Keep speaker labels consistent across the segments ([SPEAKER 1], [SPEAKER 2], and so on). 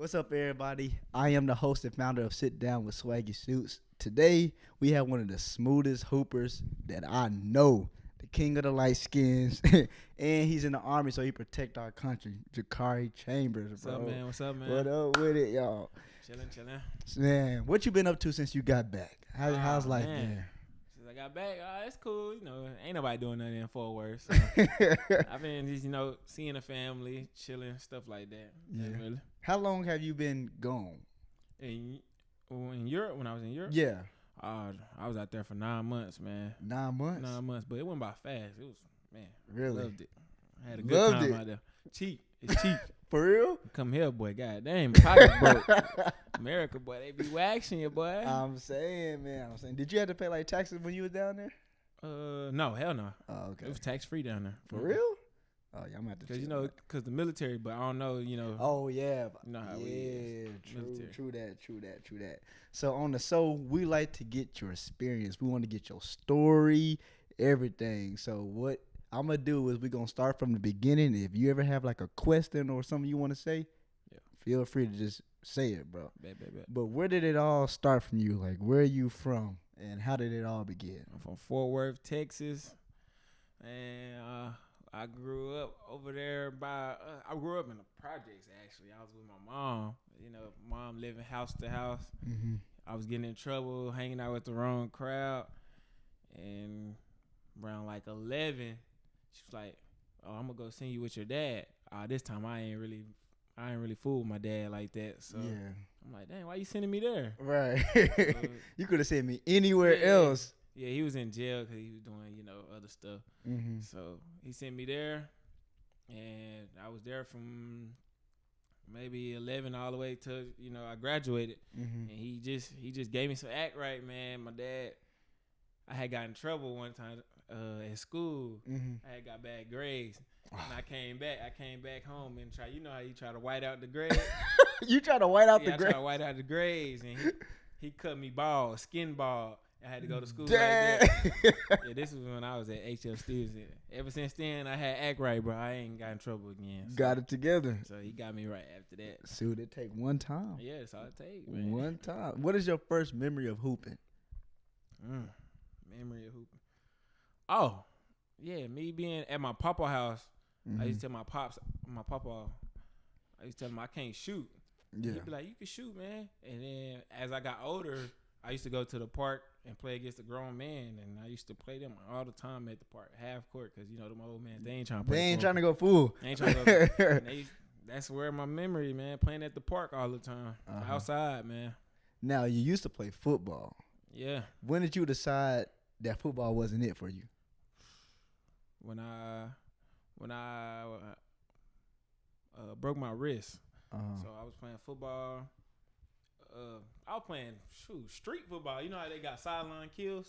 [SPEAKER 1] What's up, everybody? I am the host and founder of Sit Down with Swaggy Suits. Today, we have one of the smoothest hoopers that I know, the king of the light skins, and he's in the Army, so he protect our country, Jacari Chambers, bro.
[SPEAKER 2] What's up, man?
[SPEAKER 1] What up with it, y'all?
[SPEAKER 2] Chilling.
[SPEAKER 1] Man, what you been up to since you got back? How's life
[SPEAKER 2] man.
[SPEAKER 1] been?
[SPEAKER 2] Since I got back, it's cool. Ain't nobody doing nothing in Fort Worth. So I've been just, seeing the family, chilling, stuff like that.
[SPEAKER 1] Yeah.
[SPEAKER 2] Really.
[SPEAKER 1] How long have you been gone?
[SPEAKER 2] In Europe, when I was in Europe?
[SPEAKER 1] Yeah.
[SPEAKER 2] I was out there for 9 months, man.
[SPEAKER 1] 9 months?
[SPEAKER 2] 9 months, but it went by fast. It was, man.
[SPEAKER 1] Really?
[SPEAKER 2] Loved it. I had a good time out there. Cheap. It's cheap.
[SPEAKER 1] For real?
[SPEAKER 2] Come here, boy. God damn, pocket broke. America, boy, they be waxing you, boy.
[SPEAKER 1] I'm saying. Did you have to pay like taxes when you was down there?
[SPEAKER 2] No, hell no.
[SPEAKER 1] Oh, okay.
[SPEAKER 2] It was tax free down there.
[SPEAKER 1] For real? Oh, yeah, I'm at the.
[SPEAKER 2] Because because the military, but I don't know,
[SPEAKER 1] Oh yeah.
[SPEAKER 2] You know how it is.
[SPEAKER 1] True that. So on the show, we like to get your experience. We want to get your story, everything. So what I'm gonna do is we're gonna start from the beginning. If you ever have like a question or something you want to say, feel free to just say it, bro.
[SPEAKER 2] Bet.
[SPEAKER 1] But where did it all start from you? Like, where are you from, and how did it all begin?
[SPEAKER 2] I'm from Fort Worth, Texas, and I grew up over there by. I grew up in the projects. Actually, I was with my mom. Mom living house to house.
[SPEAKER 1] Mm-hmm.
[SPEAKER 2] I was getting in trouble, hanging out with the wrong crowd, and around like 11, she was like, "Oh, I'm gonna go send you with your dad." This time I ain't really fool with my dad like that. So
[SPEAKER 1] Yeah.
[SPEAKER 2] I'm like, "Dang, why you sending me there?"
[SPEAKER 1] Right. You could have sent me anywhere else.
[SPEAKER 2] Yeah, he was in jail because he was doing, other stuff.
[SPEAKER 1] Mm-hmm.
[SPEAKER 2] So he sent me there, and I was there from maybe 11 all the way to, I graduated.
[SPEAKER 1] Mm-hmm.
[SPEAKER 2] And he just gave me some act right, man. My dad, I had got in trouble one time at school.
[SPEAKER 1] Mm-hmm.
[SPEAKER 2] I had got bad grades. And I came back home and how you try to white out the grades.
[SPEAKER 1] You try to white out the
[SPEAKER 2] I
[SPEAKER 1] grades?
[SPEAKER 2] tried to white out the grades, and he cut me bald, skin bald. I had to go to school
[SPEAKER 1] Damn.
[SPEAKER 2] like that. Yeah, this was when I was at HL Stevenson. Ever since then, I had act right, bro. I ain't got in trouble again. So,
[SPEAKER 1] Got it together.
[SPEAKER 2] So he got me right after that.
[SPEAKER 1] See what it take one time.
[SPEAKER 2] Yeah, that's all it takes, man.
[SPEAKER 1] One time. What is your first memory of hooping?
[SPEAKER 2] Memory of hooping. Oh, yeah, me being at my papa house.
[SPEAKER 1] Mm-hmm.
[SPEAKER 2] I used to tell my papa, I used to tell him I can't shoot.
[SPEAKER 1] Yeah.
[SPEAKER 2] He'd be like, "You can shoot, man." And then as I got older, I used to go to the park and play against the grown men, and I used to play them all the time at the park, half court, because them old men, they ain't trying to play.
[SPEAKER 1] They ain't trying to go full.
[SPEAKER 2] They ain't trying to go. That's where my memory, man, playing at the park all the time, outside, man.
[SPEAKER 1] Now, you used to play football.
[SPEAKER 2] Yeah.
[SPEAKER 1] When did you decide that football wasn't it for you?
[SPEAKER 2] When I broke my wrist. So I was playing football. I was playing street football. You know how they got sideline kills?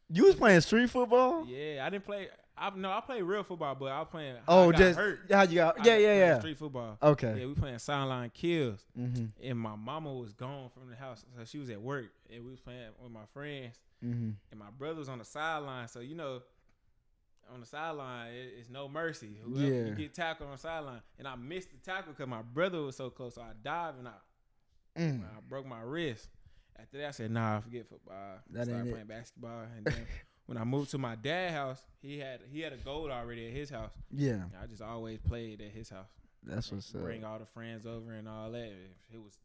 [SPEAKER 1] You was playing street football?
[SPEAKER 2] Yeah, I didn't play. I played real football, but I was playing.
[SPEAKER 1] Oh,
[SPEAKER 2] I got
[SPEAKER 1] just
[SPEAKER 2] hurt.
[SPEAKER 1] how you got? Yeah.
[SPEAKER 2] Street football.
[SPEAKER 1] Okay.
[SPEAKER 2] Yeah, we playing sideline kills,
[SPEAKER 1] Mm-hmm.
[SPEAKER 2] and my mama was gone from the house, so she was at work, and we was playing with my friends,
[SPEAKER 1] Mm-hmm.
[SPEAKER 2] and my brother was on the sideline. So on the sideline, it's no mercy. Whoever you get tackled on the sideline, and I missed the tackle because my brother was so close. So I dived and I broke my wrist. After that, I said, "Nah, forget football." I started playing basketball, and then when I moved to my dad's house, he had a goal already at his house.
[SPEAKER 1] Yeah.
[SPEAKER 2] I just always played at his house.
[SPEAKER 1] That's what's up.
[SPEAKER 2] Bring all the friends over and all that. It was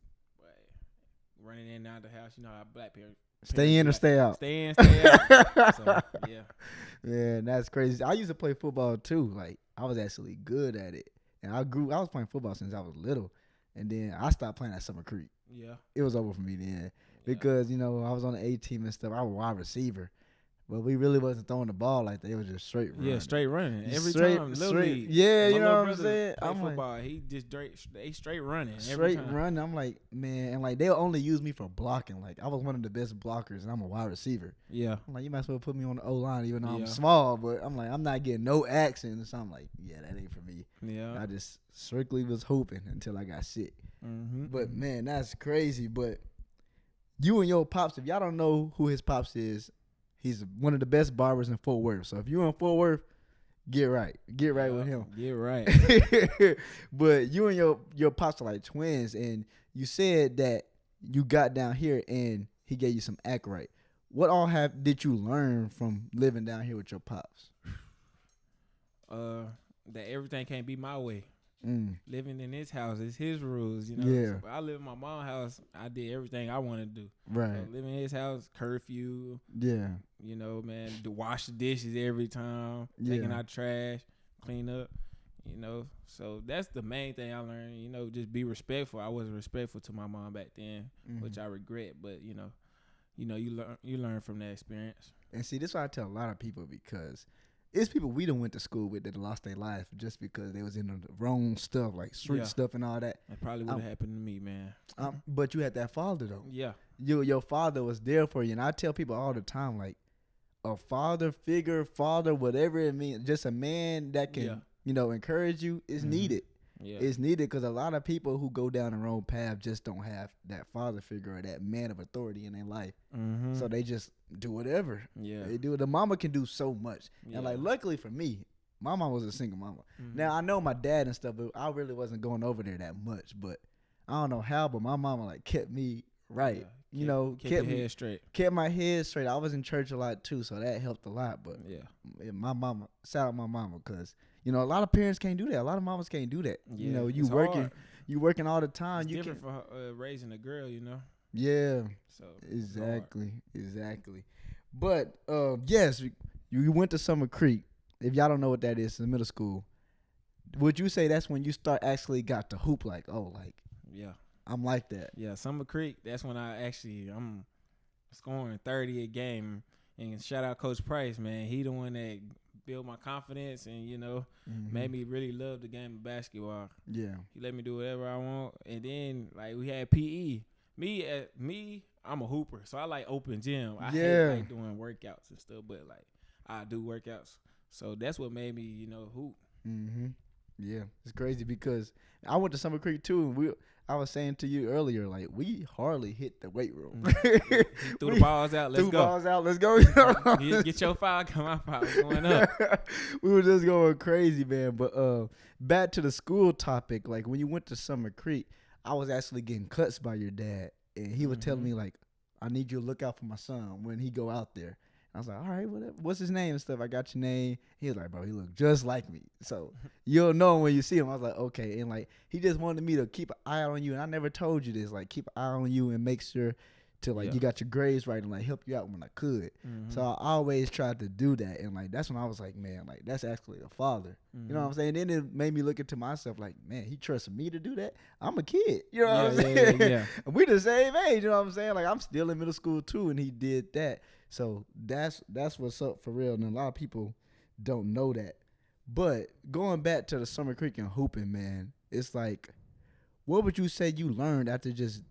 [SPEAKER 2] running in and out the house. You know how black parents.
[SPEAKER 1] Stay in or stay out.
[SPEAKER 2] Stay in, stay out. So, yeah.
[SPEAKER 1] Man, that's crazy. I used to play football too. Like, I was actually good at it. And I was playing football since I was little. And then I stopped playing at Summer Creek.
[SPEAKER 2] Yeah.
[SPEAKER 1] It was over for me then. Because, I was on the A team and stuff. I was a wide receiver. But we really wasn't throwing the ball like that. It was just straight running.
[SPEAKER 2] Yeah, straight running. Every
[SPEAKER 1] Straight-
[SPEAKER 2] time.
[SPEAKER 1] straight-
[SPEAKER 2] Literally.
[SPEAKER 1] yeah,
[SPEAKER 2] My
[SPEAKER 1] you know
[SPEAKER 2] little
[SPEAKER 1] what I'm
[SPEAKER 2] brother
[SPEAKER 1] saying?
[SPEAKER 2] play
[SPEAKER 1] I'm like-
[SPEAKER 2] football. He just straight running. Every
[SPEAKER 1] Straight
[SPEAKER 2] time.
[SPEAKER 1] running. I'm like, man. And, like, they'll only use me for blocking. Like, I was one of the best blockers, and I'm a wide receiver.
[SPEAKER 2] Yeah.
[SPEAKER 1] I'm like, you might as well put me on the O-line, even though I'm
[SPEAKER 2] Yeah.
[SPEAKER 1] small. But I'm like, I'm not getting no action. So I'm like, yeah, that ain't for me.
[SPEAKER 2] Yeah.
[SPEAKER 1] I just strictly was hoping until I got sick.
[SPEAKER 2] Mm-hmm.
[SPEAKER 1] But, man, that's crazy. But you and your pops, if y'all don't know who his pops is, he's one of the best barbers in Fort Worth. So if you're in Fort Worth, Get right with him.
[SPEAKER 2] Get right.
[SPEAKER 1] But you and your pops are like twins, and you said that you got down here and he gave you some act right. What all did you learn from living down here with your pops?
[SPEAKER 2] That everything can't be my way. Living in his house, it's his rules, you know.
[SPEAKER 1] Yeah.
[SPEAKER 2] So I live in my mom's house. I did everything I wanted to do.
[SPEAKER 1] Right.
[SPEAKER 2] So living in his house, curfew.
[SPEAKER 1] Yeah.
[SPEAKER 2] You know, man, to wash the dishes every time, taking out trash, clean up. You know, so that's the main thing I learned. You know, just be respectful. I wasn't respectful to my mom back then, which I regret. But you learn from that experience.
[SPEAKER 1] And see, this is what I tell a lot of people, because it's people we done went to school with that lost their life just because they was in the wrong stuff, like street stuff and all that.
[SPEAKER 2] That probably would have happened to me, man.
[SPEAKER 1] But you had that father, though.
[SPEAKER 2] Yeah.
[SPEAKER 1] Your father was there for you. And I tell people all the time, like, a father figure, whatever it means, just a man that can, encourage you is needed. Yeah. It's needed because a lot of people who go down the wrong path just don't have that father figure or that man of authority in their life. So they just do whatever. Yeah. They do. The mama can do so much. Yeah. And like, luckily for me, my mom was a single mama. Now I know my dad and stuff, but I really wasn't going over there that much. But I don't know how, but my mama like kept me right. Yeah.
[SPEAKER 2] Kept your head straight.
[SPEAKER 1] Kept my head straight. I was in church a lot too, so that helped a lot. But my mama, shout out my mama, because a lot of parents can't do that. A lot of mamas can't do that. Yeah, you working all the time.
[SPEAKER 2] It's different for raising a girl,
[SPEAKER 1] Yeah. So exactly. But yes, you went to Summer Creek. If y'all don't know what that is, in middle school, would you say that's when you actually got to hoop? Like,
[SPEAKER 2] yeah,
[SPEAKER 1] I'm like that.
[SPEAKER 2] Yeah, Summer Creek. That's when I'm scoring 30 a game. And shout out Coach Price, man. He the one that built my confidence and, made me really love the game of basketball. Yeah. He let me do whatever I want. And then, like, we had PE. Me, I'm a hooper, so I like open gym. I hate like doing workouts and stuff, but, like, I do workouts. So that's what made me, hoop.
[SPEAKER 1] Yeah, it's crazy because I went to Summer Creek, too, and I was saying to you earlier, like, we hardly hit the weight room.
[SPEAKER 2] Threw the balls out, let's go. Get your foul, come my foul, going up.
[SPEAKER 1] We were just going crazy, man. But back to the school topic, like, when you went to Summer Creek, I was actually getting cuts by your dad, and he was telling me, like, I need you to look out for my son when he go out there. I was like, all right, what's his name and stuff? I got your name. He was like, bro, he look just like me. So you'll know when you see him. I was like, okay. And, like, he just wanted me to keep an eye on you. And I never told you this. Like, keep an eye on you and make sure to, like, you got your grades right and, like, help you out when I could. So I always tried to do that. And, like, that's when I was like, man, like, that's actually a father. You know what I'm saying? Then it made me look into myself like, man, he trusts me to do that? I'm a kid. You know what I'm saying? Yeah. We the same age. You know what I'm saying? Like, I'm still in middle school, too, and he did that. So that's what's up for real. And a lot of people don't know that. But going back to the Summer Creek and hooping, man, it's like, what would you say you learned after just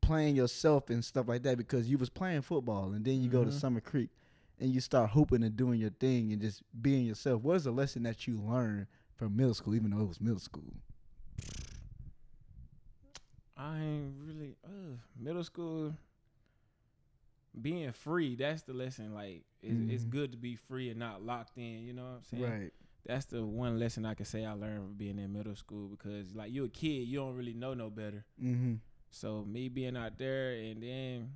[SPEAKER 1] playing yourself and stuff like that? Because you was playing football and then you go to Summer Creek and you start hooping and doing your thing and just being yourself. What is the lesson that you learned from middle school, even though it was middle school?
[SPEAKER 2] I ain't really middle school. Being free, that's the lesson. Like, it's good to be free and not locked in. You know what I'm saying? Right. That's the one lesson I can say I learned from being in middle school, because, like, you're a kid, you don't really know no better. So me being out there, and then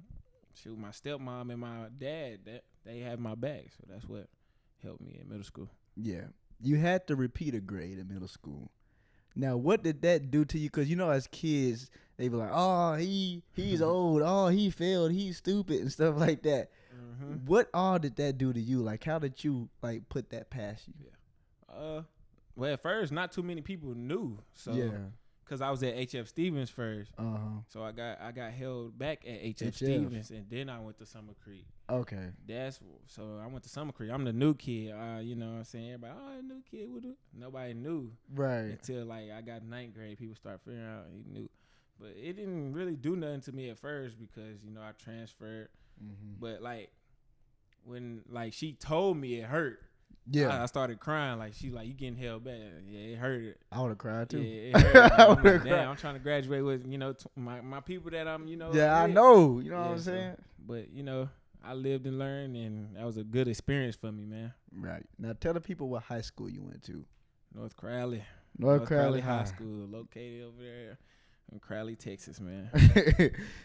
[SPEAKER 2] my stepmom and my dad, they have my back. So that's what helped me in middle school. Yeah,
[SPEAKER 1] you had to repeat a grade in middle school. Now, what did that do to you? Because, as kids, they be like, oh, he's old. Oh, he failed. He's stupid and stuff like that. What all did that do to you? Like, how did you, like, put that past you?
[SPEAKER 2] Yeah. Well, at first, not too many people knew. So, because I was at H.F. Stevens first. So I got held back at H.F. Stevens, and then I went to Summer Creek. Okay. So I went to Summer Creek. I'm the new kid. You know what I'm saying? Everybody, new kid. Nobody knew. Right. Until, like, I got 9th grade. People start figuring out he knew. But it didn't really do nothing to me at first because, I transferred. But, like, when, like, she told me it hurt. Yeah, I started crying. Like, she like, you getting held back. Yeah, it hurt.
[SPEAKER 1] I would have cried too.
[SPEAKER 2] Yeah, it hurt. I'm like, damn, I'm trying to graduate with my people that I'm.
[SPEAKER 1] Yeah, I know. You know what I'm saying.
[SPEAKER 2] But I lived and learned, and that was a good experience for me, man.
[SPEAKER 1] Right. Now tell the people what high school you went to.
[SPEAKER 2] North Crowley.
[SPEAKER 1] North Crowley
[SPEAKER 2] High
[SPEAKER 1] High.
[SPEAKER 2] School, located over there in Crowley, Texas, man.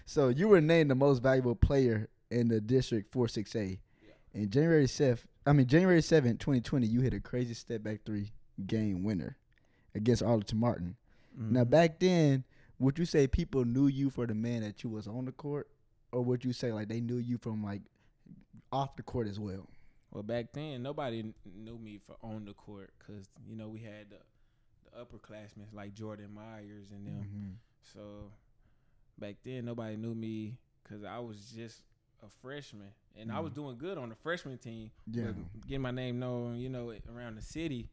[SPEAKER 1] So you were named the most valuable player in the District 46A. Yeah. In January 7th, 2020, you hit a crazy step back 3 game winner against Arlington Martin. Mm-hmm. Now back then, would you say people knew you for the man that you was on the court, or would you say like they knew you from like off the court as well?
[SPEAKER 2] Well, back then nobody knew me for on the court because you know we had the upperclassmen like Jordan Myers and them. Mm-hmm. So back then nobody knew me because I was just a freshman and I was doing good on the freshman team. Yeah, getting my name known, you know, around the city.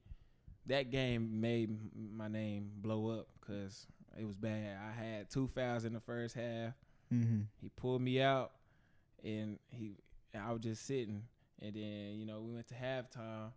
[SPEAKER 2] That game made my name blow up because it was bad. I had 2 fouls in the first half. Mm-hmm. He pulled me out, and I was just sitting. And then, you know, we went to halftime.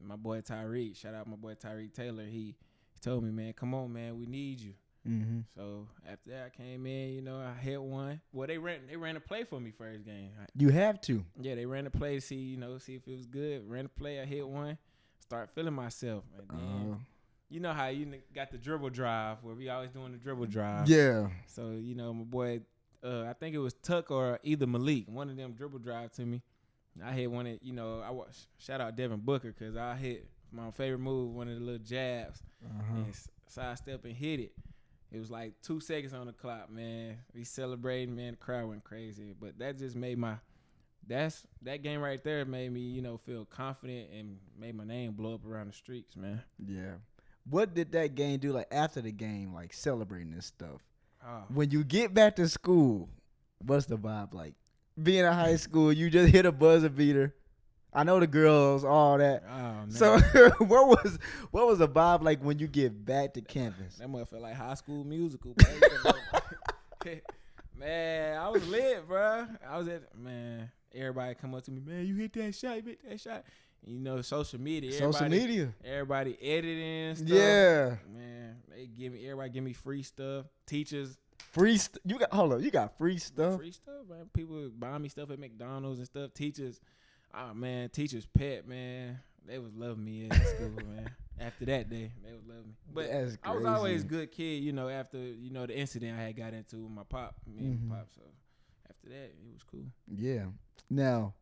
[SPEAKER 2] My boy Tyreek, shout out my boy Tyreek Taylor, he told me, man, come on, man, we need you. Mm-hmm. So after that, I came in, you know, I hit one. Well, they ran a play for me first game.
[SPEAKER 1] You have to.
[SPEAKER 2] Yeah, they ran a play to see if it was good. Ran a play, I hit one. Start feeling myself. And then, you know how you got the dribble drive where we always doing the dribble drive.
[SPEAKER 1] Yeah.
[SPEAKER 2] So, you know, my boy, I think it was Tuck or either Malik, one of them dribble drive to me. I hit one of, you know, shout out Devin Booker because I hit my favorite move, one of the little jabs, and sidestep and hit it. It was like 2 seconds on the clock, man. We celebrating, man. The crowd went crazy. But that just made that game right there made me, you know, feel confident and made my name blow up around the streets, man.
[SPEAKER 1] Yeah. What did that game do, like, after the game, like, celebrating this stuff? When you get back to school, what's the vibe like? Being in high school, you just hit a buzzer beater. I know the girls, all that. Oh, man. So what was the vibe like when you get back to campus?
[SPEAKER 2] That must feel like High School Musical. Man, I was lit, bro. Everybody come up to me, man, you hit that shot, You know, social media. Everybody editing and stuff.
[SPEAKER 1] Yeah.
[SPEAKER 2] Man, everybody give me free stuff. Teachers.
[SPEAKER 1] You got free stuff?
[SPEAKER 2] Free stuff, man. People buy me stuff at McDonald's and stuff. Teachers, teachers pet, man. They was loving me in school, man. After that day, they was loving me. But I was always a good kid, you know, after, you know, the incident I had got into with my pop, and my pop. So after that, it was cool.
[SPEAKER 1] Yeah. Now,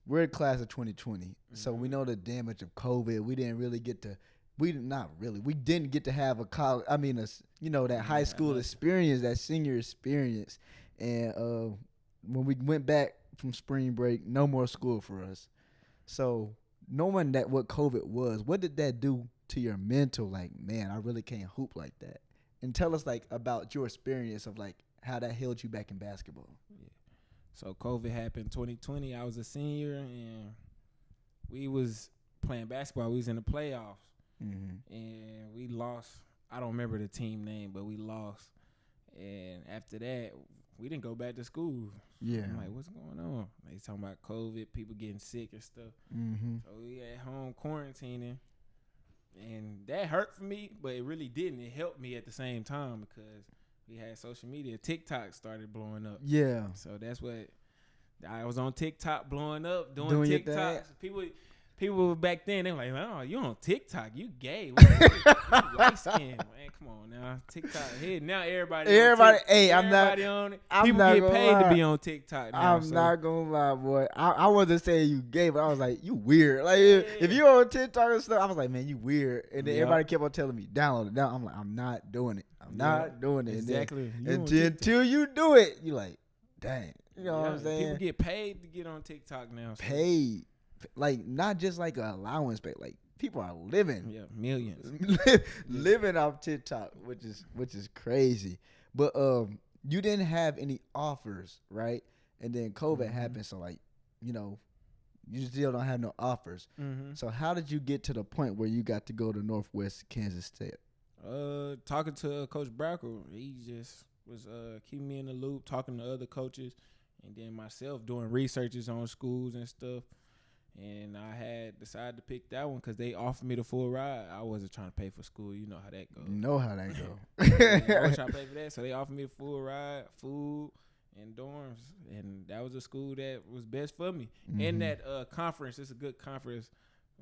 [SPEAKER 1] we're in class of 2020, so we know the damage of COVID. We didn't get to have a college. I mean, that high school experience, that senior experience, and when we went back from spring break, no more school for us. So, knowing that what COVID was, what did that do to your mental? Like, man, I really can't hoop like that. And tell us like about your experience of like how that held you back in basketball.
[SPEAKER 2] Yeah. So COVID happened 2020. I was a senior, and we was playing basketball. We was in the playoffs. Mm-hmm. And we lost. I don't remember the team name, but we lost. And after that, we didn't go back to school. Yeah. I'm like, what's going on? They talking about COVID, people getting sick and stuff. Mm-hmm. So we at home quarantining. And that hurt for me, but it really didn't. It helped me at the same time because we had social media. TikTok started blowing up. Yeah. So that's what I was on TikTok blowing up, doing TikToks. People back then, they were like, oh, you on TikTok. You gay. You light skin. Man, come on now. TikTok here. Now everybody
[SPEAKER 1] hey,
[SPEAKER 2] everybody on it. People get paid to be on TikTok now.
[SPEAKER 1] I'm not going to lie, boy. I wasn't saying you gay, but I was like, you weird. Like, if you on TikTok and stuff, I was like, man, you weird. And then everybody kept on telling me, download it. I'm like, I'm not doing it. I'm not doing it.
[SPEAKER 2] Exactly.
[SPEAKER 1] Until you do it, you like, dang. You know what I'm saying?
[SPEAKER 2] People get paid to get on TikTok now. So.
[SPEAKER 1] Paid. Like, not just like an allowance, but like people are living.
[SPEAKER 2] Yeah, millions.
[SPEAKER 1] living off TikTok, which is crazy. But you didn't have any offers, right? And then COVID happened, so like, you know, you still don't have no offers. Mm-hmm. So how did you get to the point where you got to go to Northwest Kansas State?
[SPEAKER 2] Talking to Coach Brackle, he just was keeping me in the loop, talking to other coaches, and then myself doing researches on schools and stuff. And I had decided to pick that one because they offered me the full ride. I wasn't trying to pay for school. You know how that goes.
[SPEAKER 1] I was trying to
[SPEAKER 2] pay for that. So they offered me the full ride, food, in dorms, and that was a school that was best for me.
[SPEAKER 1] Mm-hmm.
[SPEAKER 2] And that conference, it's a good conference.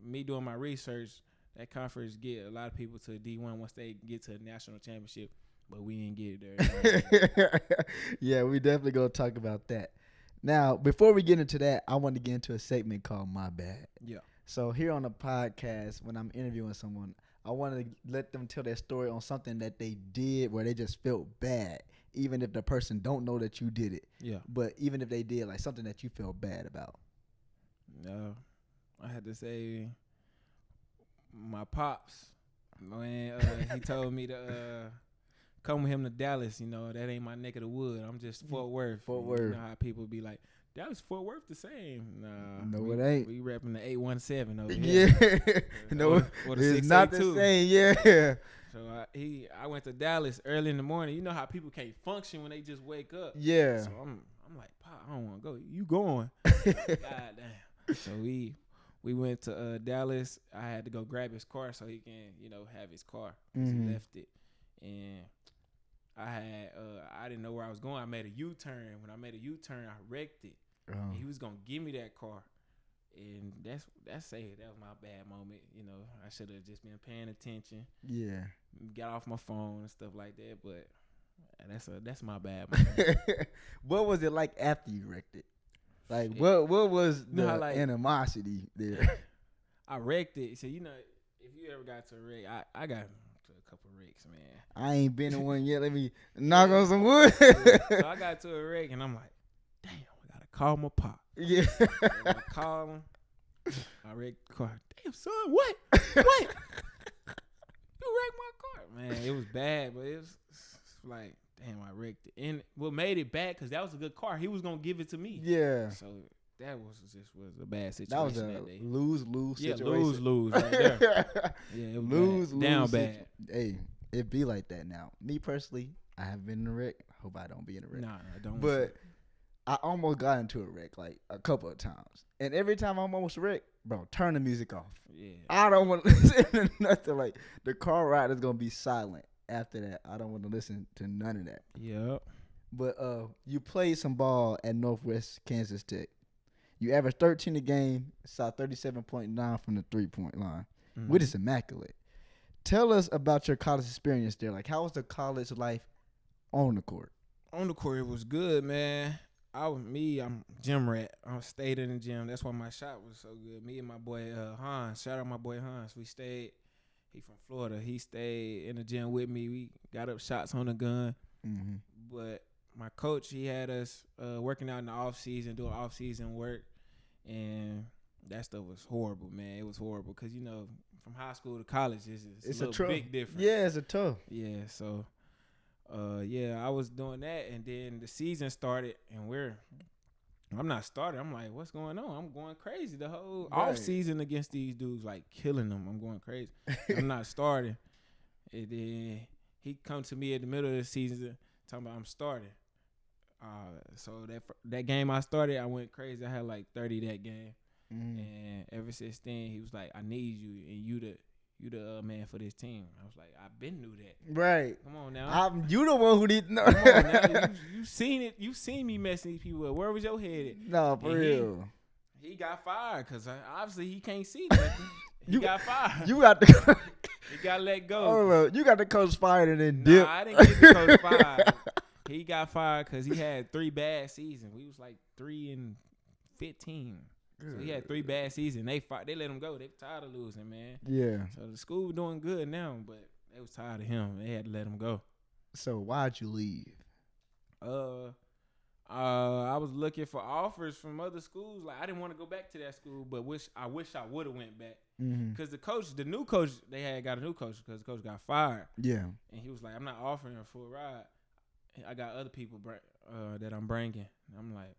[SPEAKER 2] Me doing my research, that conference get a lot of people to D1 once they get to a national championship, but we didn't get it there.
[SPEAKER 1] Yeah, we definitely gonna talk about that. Now, before we get into that, I want to get into a segment called My Bad.
[SPEAKER 2] Yeah.
[SPEAKER 1] So here on the podcast, when I'm interviewing someone, I want to let them tell their story on something that they did where they just felt bad, even if the person don't know that you did it.
[SPEAKER 2] Yeah.
[SPEAKER 1] But even if they did, like something that you felt bad about.
[SPEAKER 2] No, I had to say my pops when he told me to come with him to Dallas. You know, that ain't my neck of the wood. I'm just Fort Worth.
[SPEAKER 1] Fort Worth.
[SPEAKER 2] You know how people be like, Dallas, Fort Worth, the same. Nah,
[SPEAKER 1] No, it ain't.
[SPEAKER 2] We repping the 817 over here.
[SPEAKER 1] Yeah, no,
[SPEAKER 2] or the
[SPEAKER 1] it's not the
[SPEAKER 2] 682.
[SPEAKER 1] same. Yeah.
[SPEAKER 2] So I went to Dallas early in the morning. You know how people can't function when they just wake up.
[SPEAKER 1] Yeah.
[SPEAKER 2] So I'm like, Pop, I don't want to go. You going? God damn. So we went to Dallas. I had to go grab his car so he can, have his car.
[SPEAKER 1] Mm-hmm.
[SPEAKER 2] He left it, and I didn't know where I was going. I made a U-turn. When I made a U-turn, I wrecked it. And he was gonna give me that car, and that was my bad moment. I should have just been paying attention.
[SPEAKER 1] Yeah.
[SPEAKER 2] Got off my phone and stuff like that. But that's my bad moment.
[SPEAKER 1] What was it like after you wrecked it? Like what was the animosity there?
[SPEAKER 2] I wrecked it. So if you ever got to a wreck, I got to a couple wrecks, man.
[SPEAKER 1] I ain't been in one yet. Let me knock on some wood.
[SPEAKER 2] So I got to a wreck, and I'm like, damn, I gotta call my pop.
[SPEAKER 1] Yeah.
[SPEAKER 2] I call him. I wrecked the car. Damn, son, what? You wrecked my car, man. It was bad, but it was like, damn, I wrecked it. And what made it bad, because that was a good car. He was gonna give it to me.
[SPEAKER 1] Yeah.
[SPEAKER 2] So that was a bad situation.
[SPEAKER 1] That was a lose-lose situation.
[SPEAKER 2] Yeah, lose right there. Yeah, it was
[SPEAKER 1] lose
[SPEAKER 2] down bad.
[SPEAKER 1] Hey, it be like that now. Me personally, I have been in a wreck. Hope I don't be in a wreck.
[SPEAKER 2] Nah, I don't.
[SPEAKER 1] But I almost got into a wreck like a couple of times. And every time I'm almost wrecked, bro, turn the music off.
[SPEAKER 2] Yeah.
[SPEAKER 1] I don't want to listen to nothing. Like, the car ride is going to be silent after that. I don't want to listen to none of that.
[SPEAKER 2] Yep.
[SPEAKER 1] But you played some ball at Northwest Kansas Tech. You averaged 13 a game, shot 37.9 from the three-point line, which is immaculate. Tell us about your college experience there. Like, how was the college life on the court?
[SPEAKER 2] On the court, it was good, man. I'm gym rat. I stayed in the gym. That's why my shot was so good. Me and my boy Hans. Shout out my boy Hans. We stayed. He from Florida. He stayed in the gym with me. We got up shots on the gun. Mm-hmm. But my coach, he had us working out in the off season, doing off season work, and that stuff was horrible, man. It was horrible because from high school to college, it's a big difference.
[SPEAKER 1] Yeah, it's a tough.
[SPEAKER 2] Yeah, so. I was doing that, and then the season started, and I'm not starting. I'm like, what's going on? I'm going crazy the whole off season against these dudes, like killing them. I'm going crazy. I'm not starting. And then he come to me at the middle of the season talking about I'm starting. So that game I started, I went crazy. I had like 30 that game, and ever since then he was like, I need you, and you the man for this team. I was like, I been knew that.
[SPEAKER 1] Right.
[SPEAKER 2] Come on now.
[SPEAKER 1] You the one who didn't know.
[SPEAKER 2] Come on now. You seen it. You seen me messing these people up. Where was your head at?
[SPEAKER 1] No, for real.
[SPEAKER 2] He got fired because obviously he can't see nothing. He got fired.
[SPEAKER 1] You got the.
[SPEAKER 2] He got let go.
[SPEAKER 1] Oh, you got the coach fired and then dip.
[SPEAKER 2] Nah, I didn't get the coach fired. He got fired because he had 3 bad seasons. We was like 3-15. So he had 3 bad seasons. They let him go. They tired of losing, man.
[SPEAKER 1] Yeah.
[SPEAKER 2] So the school was doing good now, but they was tired of him. They had to let him go.
[SPEAKER 1] So why'd you leave?
[SPEAKER 2] I was looking for offers from other schools. Like I didn't want to go back to that school, but I wish I would have went back. Because the new coach, they had got a new coach because the coach got fired. Yeah. And he was like, I'm not offering a full ride. I got other people that I'm bringing. And I'm like,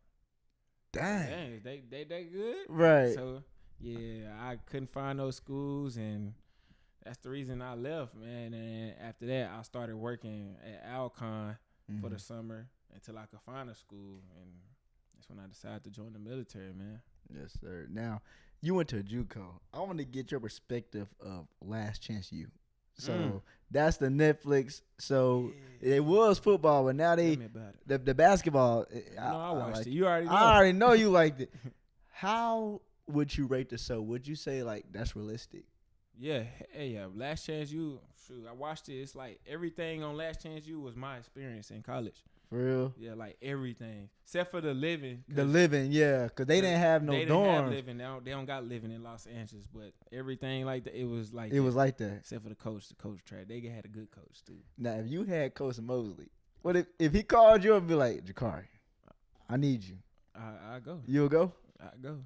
[SPEAKER 2] dang, they good? Right. So, yeah, I couldn't find those schools, and that's the reason I left, man. And after that, I started working at Alcon for the summer until I could find a school, and that's when I decided to join the military, man.
[SPEAKER 1] Yes, sir. Now, you went to a JUCO. I want to get your perspective of Last Chance U. So that's the Netflix. So it was football, but now the basketball.
[SPEAKER 2] I watched it. You already know.
[SPEAKER 1] I already know you liked it. How would you rate the show? Would you say like that's realistic?
[SPEAKER 2] Yeah, Last Chance U. Shoot, I watched it. It's like everything on Last Chance U was my experience in college.
[SPEAKER 1] For real?
[SPEAKER 2] Yeah, like everything except for the living.
[SPEAKER 1] The living, yeah, because they didn't have no dorms. They didn't have
[SPEAKER 2] living. They don't got living in Los Angeles, but everything like that, it was like
[SPEAKER 1] it was like that.
[SPEAKER 2] Except for the coach. The coach tried. They had a good coach too.
[SPEAKER 1] Now, if you had Coach Mosley, what if he called you and be like, Jacari, I need you.
[SPEAKER 2] I go.
[SPEAKER 1] You'll go.
[SPEAKER 2] I go.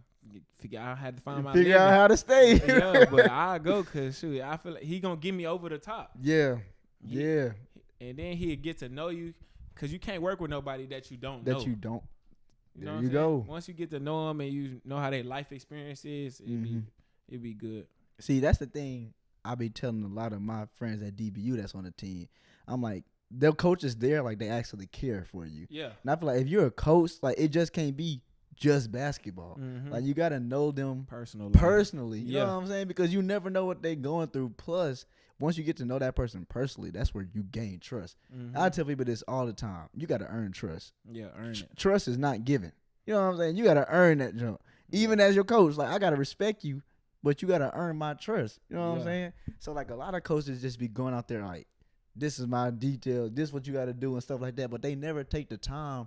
[SPEAKER 2] I had to find my
[SPEAKER 1] figure out how to stay.
[SPEAKER 2] Yeah, but I go because shoot, I feel like he gonna get me over the top.
[SPEAKER 1] Yeah,
[SPEAKER 2] and then he'll get to know you because you can't work with nobody that you don't
[SPEAKER 1] know.
[SPEAKER 2] That
[SPEAKER 1] you don't.
[SPEAKER 2] There
[SPEAKER 1] you go.
[SPEAKER 2] Once you get to know them and you know how their life experience is, it'd be good.
[SPEAKER 1] See, that's the thing I be telling a lot of my friends at DBU that's on the team. I'm like, their coaches there, like they actually care for you.
[SPEAKER 2] Yeah.
[SPEAKER 1] And I feel like if you're a coach, like it just can't be just basketball. Like you gotta know them personally. You know what I'm saying? Because you never know what they're going through. Plus, once you get to know that person personally, that's where you gain trust. I tell people this all the time. You gotta earn trust.
[SPEAKER 2] Yeah, earn it.
[SPEAKER 1] Trust is not given. You know what I'm saying? You gotta earn that jump. Even as your coach, like I gotta respect you, but you gotta earn my trust. You know what I'm saying? So like a lot of coaches just be going out there like, this is my detail, this is what you gotta do and stuff like that. But they never take the time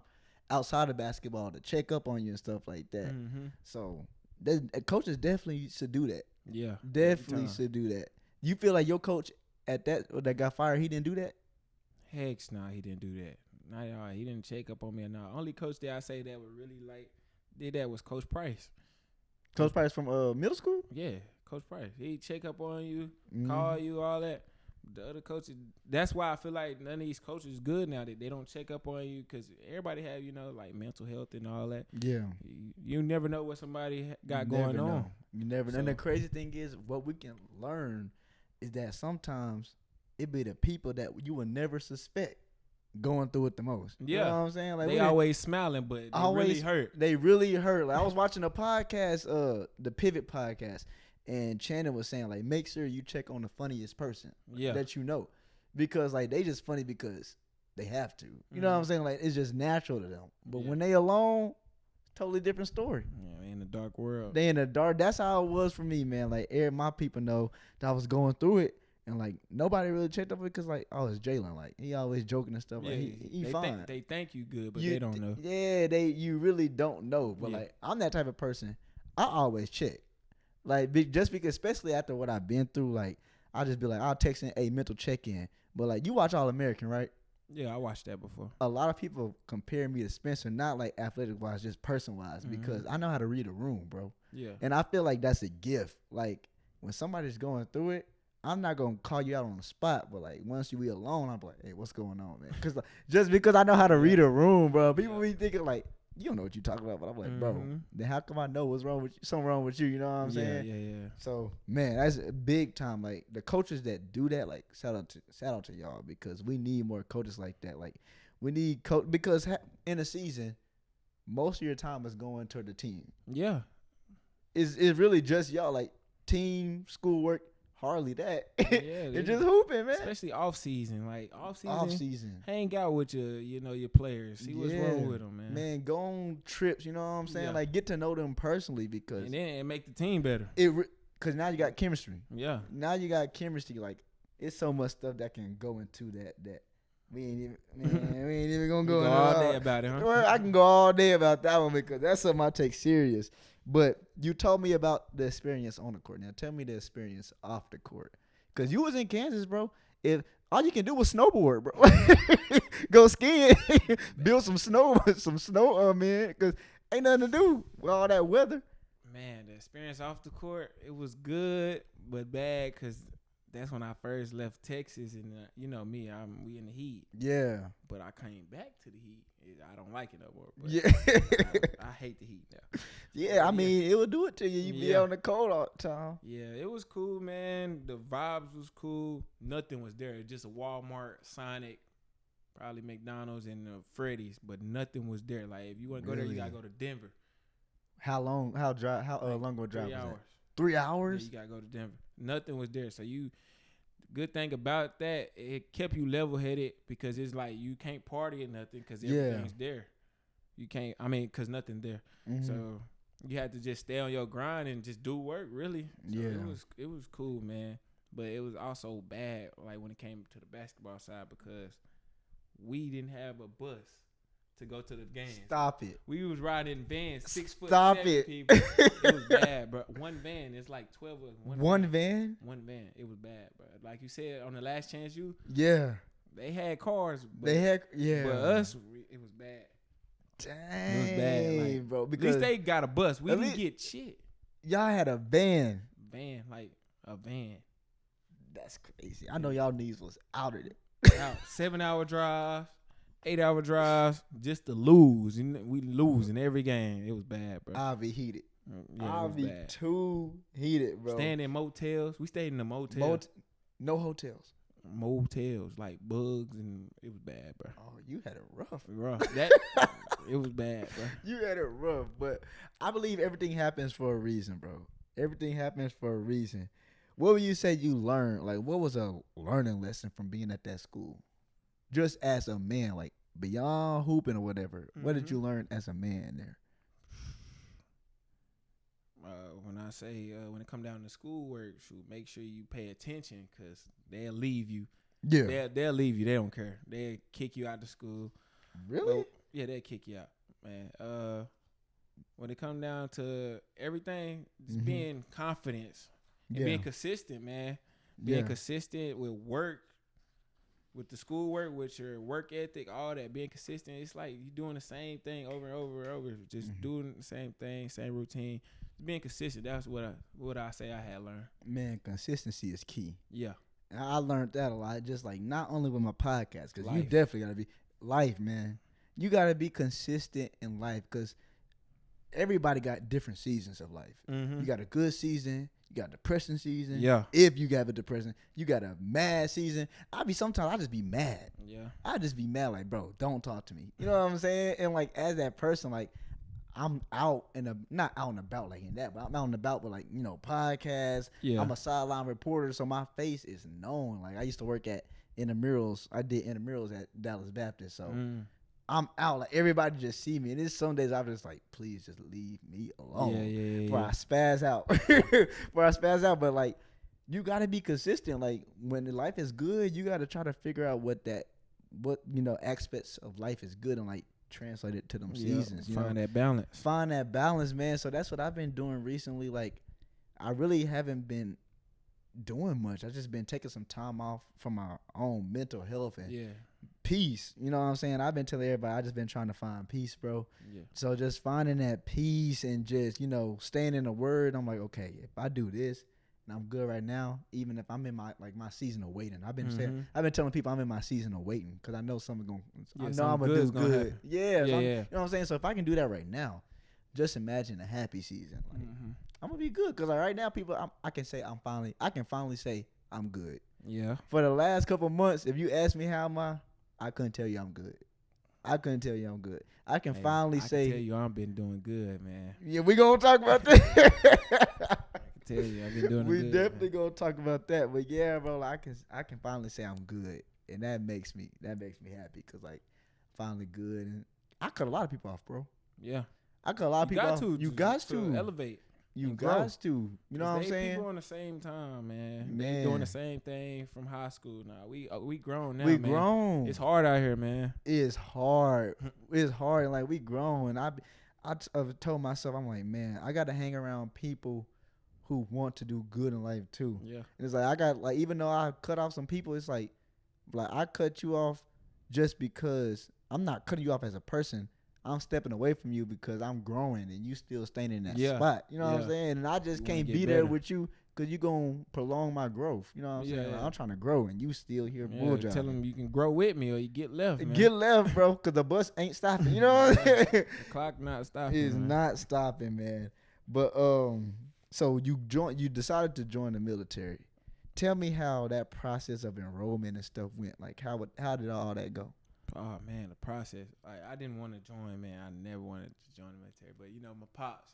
[SPEAKER 1] outside of basketball to check up on you and stuff like that. So coaches definitely should do that.
[SPEAKER 2] Yeah,
[SPEAKER 1] definitely should do that. You feel like your coach at that got fired, he didn't do that?
[SPEAKER 2] Heck no, he didn't do that. Not at all. He didn't check up on me or not. Only coach that I say that would really like did that was Coach Price.
[SPEAKER 1] Coach Price from middle school?
[SPEAKER 2] Yeah, Coach Price. He check up on you, call you, all that. The other coaches, that's why I feel like none of these coaches is good now. That they don't check up on you because everybody have, like mental health and all that. Yeah. You never know what somebody got going on.
[SPEAKER 1] You never know. And the crazy thing is what we can learn is that sometimes it be the people that you would never suspect going through it the most. Yeah. You know what I'm saying? Like
[SPEAKER 2] they always smiling, but they really hurt.
[SPEAKER 1] They really hurt. Like I was watching a podcast, the Pivot podcast. And Shannon was saying, like, make sure you check on the funniest person that you know. Because, like, they just funny because they have to. You know what I'm saying? Like, it's just natural to them. But when they alone, totally different story.
[SPEAKER 2] Yeah, they in the dark world.
[SPEAKER 1] They in the dark. That's how it was for me, man. Like, my people know that I was going through it. And, like, nobody really checked up because, like, oh, it's Jalen. Like, he always joking and stuff. Like, he fine.
[SPEAKER 2] They think you good, but they don't know.
[SPEAKER 1] Yeah, you really don't know. But, like, I'm that type of person. I always check. Like, just because, especially after what I've been through, like, I'll just be like, I'll text in a mental check-in. But, like, you watch All-American, right?
[SPEAKER 2] Yeah, I watched that before.
[SPEAKER 1] A lot of people compare me to Spencer, not, like, athletic-wise, just person-wise, because I know how to read a room, bro. Yeah. And I feel like that's a gift. Like, when somebody's going through it, I'm not going to call you out on the spot, but, like, once you be alone, I'm like, hey, what's going on, man? Because just because I know how to read a room, bro, people be thinking, like, you don't know what you're talking about, but I'm like, bro, then how come I know what's wrong with you? Something wrong with you, you know what I'm saying? Yeah. So, man, that's a big time. Like, the coaches that do that, like, shout out to y'all because we need more coaches like that. Like, we need because in a season, most of your time is going toward the team. Yeah. It's really just y'all, like, team, schoolwork. Hardly that. Yeah, it's just hooping, man.
[SPEAKER 2] Especially off season, like off season. Hang out with your players. See what's wrong with them, man.
[SPEAKER 1] Man, go on trips. You know what I'm saying? Like get to know them personally because
[SPEAKER 2] and then it make the team better.
[SPEAKER 1] Because now you got chemistry. Yeah. Now you got chemistry. Like it's so much stuff that can go into that. We ain't even gonna go
[SPEAKER 2] all day about it, huh?
[SPEAKER 1] Well, I can go all day about that one because that's something I take serious. But you told me about the experience on the court. Now tell me the experience off the court. Because you was in Kansas, bro. If all you can do was snowboard, bro. Go skiing. Build some snow, man. Because ain't nothing to do with all that weather.
[SPEAKER 2] Man, the experience off the court, it was good, but bad because that's when I first left Texas. And you know me, we in the heat. Yeah. But I came back to the heat. I don't like it no more. But yeah. I hate the heat now.
[SPEAKER 1] Yeah, I mean, it would do it to you. You be on the cold all the time.
[SPEAKER 2] Yeah, it was cool, man. The vibes was cool. Nothing was there. It was just a Walmart, Sonic, probably McDonald's, and Freddy's. But nothing was there. Like, if you want to go there, you got to go to Denver.
[SPEAKER 1] How long? How long of a drive
[SPEAKER 2] 3
[SPEAKER 1] was
[SPEAKER 2] hours.
[SPEAKER 1] that? 3 hours?
[SPEAKER 2] Yeah, you got to go to Denver. Nothing was there. So you good thing about that, it kept you level headed because it's like you can't party or nothing because everything's there. You can't. I mean, because nothing's there. Mm-hmm. So you had to just stay on your grind and just do work. Really. So it was cool, man. But it was also bad, like when it came to the basketball side, because we didn't have a bus to go to the games.
[SPEAKER 1] Stop it.
[SPEAKER 2] We was riding in vans, 6 foot.
[SPEAKER 1] Stop it.
[SPEAKER 2] People. It was bad, bro. One van is like 12 of them.
[SPEAKER 1] One van?
[SPEAKER 2] One van. It was bad, bro. Like you said, on the Last Chance U.
[SPEAKER 1] Yeah.
[SPEAKER 2] They had cars. But,
[SPEAKER 1] But
[SPEAKER 2] us, it was bad.
[SPEAKER 1] Dang,
[SPEAKER 2] it was bad, like,
[SPEAKER 1] bro. Because
[SPEAKER 2] at least they got a bus. We didn't get shit.
[SPEAKER 1] Y'all had a van.
[SPEAKER 2] Like a van.
[SPEAKER 1] That's crazy. I know y'all needs was out of it.
[SPEAKER 2] 7-hour drives, 8-hour drives, just to lose. We lose in every game. It was bad, bro.
[SPEAKER 1] I'll be heated.
[SPEAKER 2] Yeah,
[SPEAKER 1] I'll be
[SPEAKER 2] bad.
[SPEAKER 1] too heated, bro.
[SPEAKER 2] Staying in motels. We stayed in the motels.
[SPEAKER 1] No hotels.
[SPEAKER 2] Motels, like bugs, and it was bad, bro.
[SPEAKER 1] Oh, you had it rough.
[SPEAKER 2] It was bad, bro.
[SPEAKER 1] You had it rough, but I believe everything happens for a reason, bro. Everything happens for a reason. What would you say you learned? Like, what was a learning lesson from being at that school? Just as a man, like beyond hooping or whatever. Mm-hmm. What did you learn as a man there?
[SPEAKER 2] When I say when it come down to schoolwork, make sure you pay attention because they'll leave you.
[SPEAKER 1] Yeah,
[SPEAKER 2] they'll leave you. They don't care. They'll kick you out of school.
[SPEAKER 1] Really?
[SPEAKER 2] But, yeah, they'll kick you out, man. When it come down to everything, just being confident and being consistent, man. Being consistent with work, with the schoolwork, with your work ethic, all that. Being consistent, it's like you doing the same thing over and over and over. Just doing the same thing, same routine. Being consistent, that's what I say I had learned.
[SPEAKER 1] Man, consistency is key.
[SPEAKER 2] Yeah.
[SPEAKER 1] And I learned that a lot, just like not only with my podcast, because you definitely got to be life, man. You got to be consistent in life because everybody got different seasons of life. Mm-hmm. You got a good season. You got a depressing season.
[SPEAKER 2] Yeah.
[SPEAKER 1] If you got a depressing, you got a mad season. Sometimes I just be mad.
[SPEAKER 2] Yeah.
[SPEAKER 1] I just be mad, like, bro, don't talk to me. You know what I'm saying? And like, as that person, like, I'm out not out and about like in that, but I'm out and about with like, you know, podcasts. Yeah. I'm a sideline reporter, so my face is known. Like I used to work at intramurals. I did intramurals at Dallas Baptist, so I'm out. Like everybody just see me, and it's some days I'm just like, please just leave me alone. Before I spaz out. But like, you gotta be consistent. Like when life is good, you gotta try to figure out what aspects of life is good and like translate it to them seasons.
[SPEAKER 2] Find that balance.
[SPEAKER 1] Find that balance, man. So that's what I've been doing recently. Like I really haven't been doing much. I've just been taking some time off from my own mental health and peace. You know what I'm saying? I've been telling everybody I just been trying to find peace, bro. Yeah. So just finding that peace and just, staying in the word. I'm like, okay, if I do this and I'm good right now, even if I'm in my season of waiting. I've been telling people I'm in my season of waiting because I know something's gonna I'm gonna do good. You know what I'm saying? So if I can do that right now, just imagine a happy season. Like I'm gonna be good because right now I can finally say I'm good.
[SPEAKER 2] Yeah.
[SPEAKER 1] For the last couple months, if you ask me how am I couldn't tell you I'm good. I can finally say.
[SPEAKER 2] I can tell you I've been doing good, man.
[SPEAKER 1] Yeah, we gonna talk about that.
[SPEAKER 2] Tell you, I've been doing
[SPEAKER 1] we
[SPEAKER 2] good.
[SPEAKER 1] We definitely gonna talk about that, but yeah, bro, I can finally say I'm good, and that makes me happy because like finally good, and I cut a lot of people off, bro.
[SPEAKER 2] Yeah,
[SPEAKER 1] I cut a lot of people off. You got to
[SPEAKER 2] elevate.
[SPEAKER 1] You got to. You know what I'm saying?
[SPEAKER 2] People on the same time, man. They doing the same thing from high school now. We grown now.
[SPEAKER 1] We
[SPEAKER 2] man.
[SPEAKER 1] Grown.
[SPEAKER 2] It's hard out here, man.
[SPEAKER 1] It's hard. It's hard. And like we grown, and I've told myself, I'm like, man, I got to hang around people who want to do good in life too.
[SPEAKER 2] Yeah.
[SPEAKER 1] And it's like I got like even though I cut off some people, it's like I cut you off just because I'm not cutting you off as a person. I'm stepping away from you because I'm growing and you still staying in that spot. You know what I'm saying? And I just can't be there with you because you're going to prolong my growth. You know what I'm saying? Like, I'm trying to grow and you still here bulljobbing.
[SPEAKER 2] Tell them you can grow with me or you get left, man.
[SPEAKER 1] Get left, bro, because the bus ain't stopping. You know what I'm saying?
[SPEAKER 2] The clock not stopping.
[SPEAKER 1] It's not stopping, man. But so you decided to join the military. Tell me how that process of enrollment and stuff went. Like how did all that go?
[SPEAKER 2] Oh man, the process. Like I didn't want to join, man. I never wanted to join the military, but you know my pops.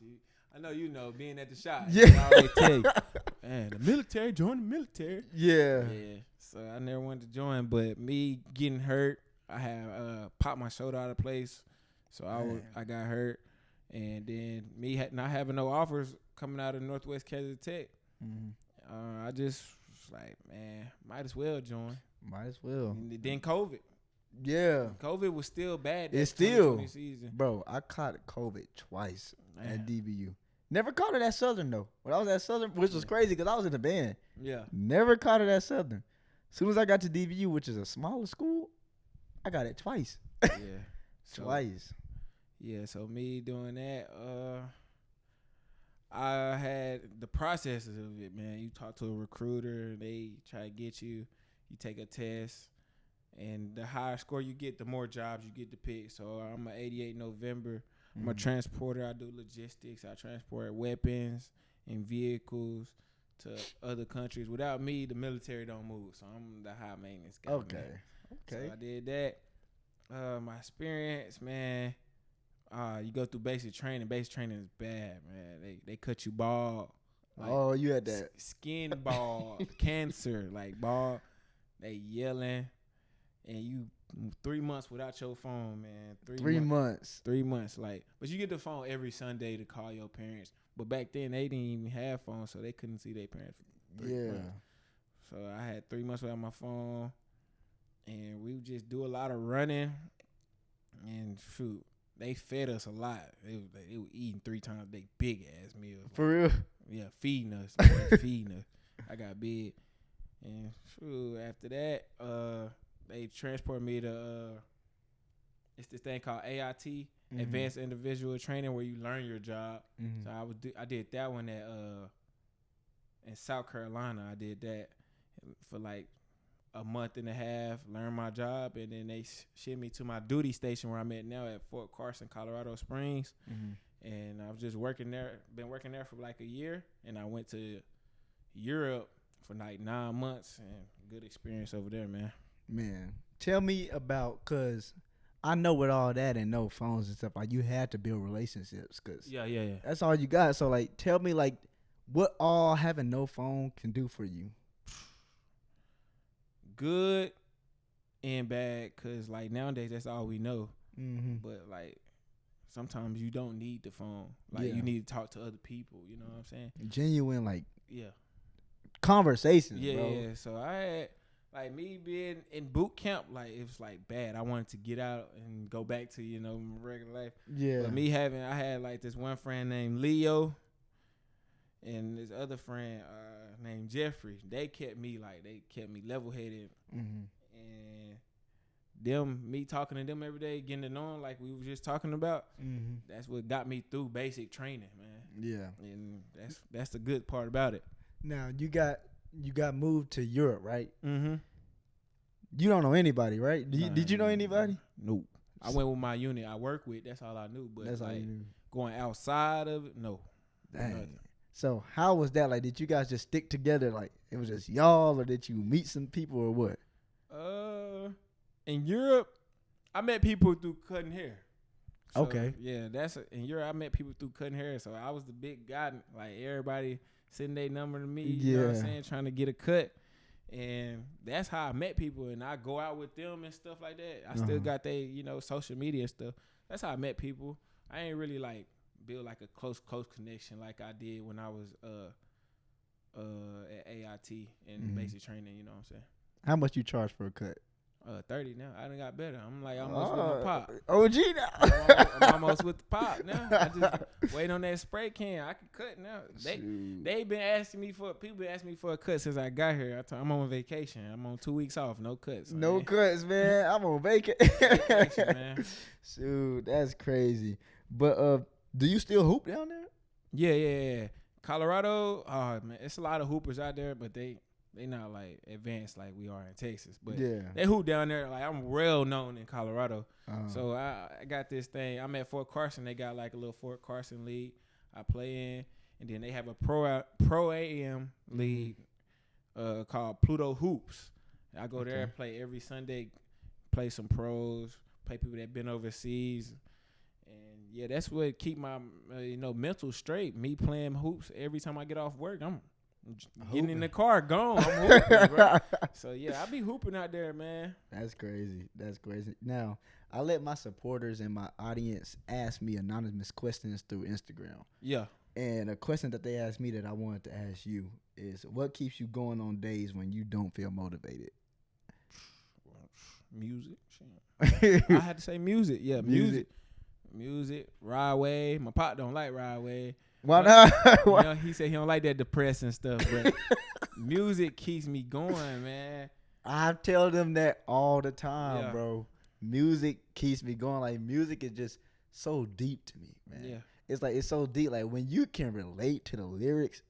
[SPEAKER 2] I know you know being at the shop.
[SPEAKER 1] Yeah.
[SPEAKER 2] I always tell you, man, the military, join the military.
[SPEAKER 1] Yeah.
[SPEAKER 2] Yeah. So I never wanted to join, but me getting hurt, I had popped my shoulder out of place, so I got hurt, and then me not having no offers coming out of Northwest Kansas Tech. I just was like, man, might as well join.
[SPEAKER 1] Might as well.
[SPEAKER 2] And then COVID.
[SPEAKER 1] Yeah.
[SPEAKER 2] COVID was still bad.
[SPEAKER 1] It's still,
[SPEAKER 2] season.
[SPEAKER 1] Bro, I caught COVID twice
[SPEAKER 2] Man.
[SPEAKER 1] at DBU. Never caught it at Southern, though. When I was at Southern, which was crazy because I was in the band.
[SPEAKER 2] Yeah.
[SPEAKER 1] Never caught it at Southern. As soon as I got to DBU, which is a smaller school, I got it twice.
[SPEAKER 2] Yeah.
[SPEAKER 1] Twice.
[SPEAKER 2] Yeah, so me doing that, I had the processes of it, man. You talk to a recruiter, they try to get you. You take a test, and the higher score you get, the more jobs you get to pick. So I'm an 88 November. I'm a transporter. I do logistics. I transport weapons and vehicles to other countries. Without me, the military don't move. So I'm the high maintenance guy.
[SPEAKER 1] Okay.
[SPEAKER 2] Man.
[SPEAKER 1] Okay.
[SPEAKER 2] So I did that. My experience, man. You go through basic training. Basic training is bad, man. They cut you bald.
[SPEAKER 1] Like, you had that
[SPEAKER 2] skin bald, cancer, like bald. They yelling, and you 3 months without your phone, man.
[SPEAKER 1] 3 months.
[SPEAKER 2] 3 months, like. But you get the phone every Sunday to call your parents. But back then they didn't even have phones, so they couldn't see their parents. For 3 months. So I had 3 months without my phone, and we would just do a lot of running, and shoot. They fed us a lot. They were eating 3 times a day, big ass meals.
[SPEAKER 1] For real?
[SPEAKER 2] Yeah, feeding us. Like, feeding us. I got big. And shoot, after that, they transported me to it's this thing called AIT, Advanced Individual Training, where you learn your job. So I did that one at in South Carolina. I did that for like a month and a half, learn my job, and then they shipped me to my duty station where I'm at now at Fort Carson, Colorado Springs. And I was just working there, been working there for like a year, and I went to Europe for like 9 months, and good experience over there, man.
[SPEAKER 1] Man, tell me about, because I know with all that and no phones and stuff, like you had to build relationships, because
[SPEAKER 2] yeah,
[SPEAKER 1] that's all you got. So like, tell me like what all having no phone can do for you.
[SPEAKER 2] Good and bad, because like nowadays that's all we know. But like sometimes you don't need the phone. Like you need to talk to other people, you know what I'm saying?
[SPEAKER 1] Genuine, like,
[SPEAKER 2] yeah,
[SPEAKER 1] conversations, bro.
[SPEAKER 2] Yeah. So I had, like, me being in boot camp, like, it was like bad. I wanted to get out and go back to, you know, my regular life.
[SPEAKER 1] Yeah.
[SPEAKER 2] But I had like this one friend named Leo and this other friend named Jeffrey. They kept me level headed. And me talking to them every day, getting to know them like we were just talking about, that's what got me through basic training, man.
[SPEAKER 1] Yeah.
[SPEAKER 2] And that's the good part about it.
[SPEAKER 1] Now, you got moved to Europe, right?
[SPEAKER 2] You
[SPEAKER 1] don't know anybody, right? Did you know anybody?
[SPEAKER 2] Nope. I went with my unit I work with. That's all I knew. But
[SPEAKER 1] that's
[SPEAKER 2] like,
[SPEAKER 1] all you knew.
[SPEAKER 2] Going outside of it, no.
[SPEAKER 1] Dang.
[SPEAKER 2] Nothing.
[SPEAKER 1] So how was that? Like, did you guys just stick together? Like, it was just y'all, or did you meet some people, or what?
[SPEAKER 2] In Europe, I met people through cutting hair. So,
[SPEAKER 1] okay.
[SPEAKER 2] Yeah, in Europe I met people through cutting hair. So I was the big guy. Like, everybody sending their number to me. You know what I'm saying? Trying to get a cut. And that's how I met people. And I go out with them and stuff like that. I still got their, you know, social media stuff. That's how I met people. I ain't really like build like a close connection like I did when I was at AIT and basic training, you know what I'm saying?
[SPEAKER 1] How much you charge for a cut?
[SPEAKER 2] 30 now. I done got better. I'm like almost with my pop.
[SPEAKER 1] OG now.
[SPEAKER 2] I'm almost with the pop now. I just wait on that spray can. I can cut now. They been asking me people been asking me for a cut since I got here. I'm on vacation. I'm on 2 weeks off. No cuts.
[SPEAKER 1] No cuts, man. I'm on vacation,
[SPEAKER 2] man.
[SPEAKER 1] Shoot, that's crazy. But do you still hoop down there?
[SPEAKER 2] Yeah. Colorado, man, it's a lot of hoopers out there, but they not like advanced like we are in Texas. But they hoop down there. Like, I'm well known in Colorado. So I got this thing. I'm at Fort Carson. They got like a little Fort Carson league I play in, and then they have a pro AM league called Pluto Hoops. I go there and play every Sunday, play some pros, play people that been overseas. And yeah, that's what keep my mental straight. Me playing hoops every time I get off work, I'm getting in the car, gone. I'm hooping, bro. So yeah, I be hooping out there, man.
[SPEAKER 1] That's crazy. That's crazy. Now, I let my supporters and my audience ask me anonymous questions through Instagram.
[SPEAKER 2] Yeah.
[SPEAKER 1] And a question that they asked me that I wanted to ask you is, what keeps you going on days when you don't feel motivated?
[SPEAKER 2] Music. I had to say music. Yeah, music. Ride Wave. My pop don't like Ride Wave.
[SPEAKER 1] Why not?
[SPEAKER 2] He said he don't like that depressing stuff, but music keeps me going, man.
[SPEAKER 1] I tell them that all the time, bro. Music keeps me going. Like, music is just so deep to me, man.
[SPEAKER 2] Yeah.
[SPEAKER 1] It's so deep. Like, when you can relate to the lyrics,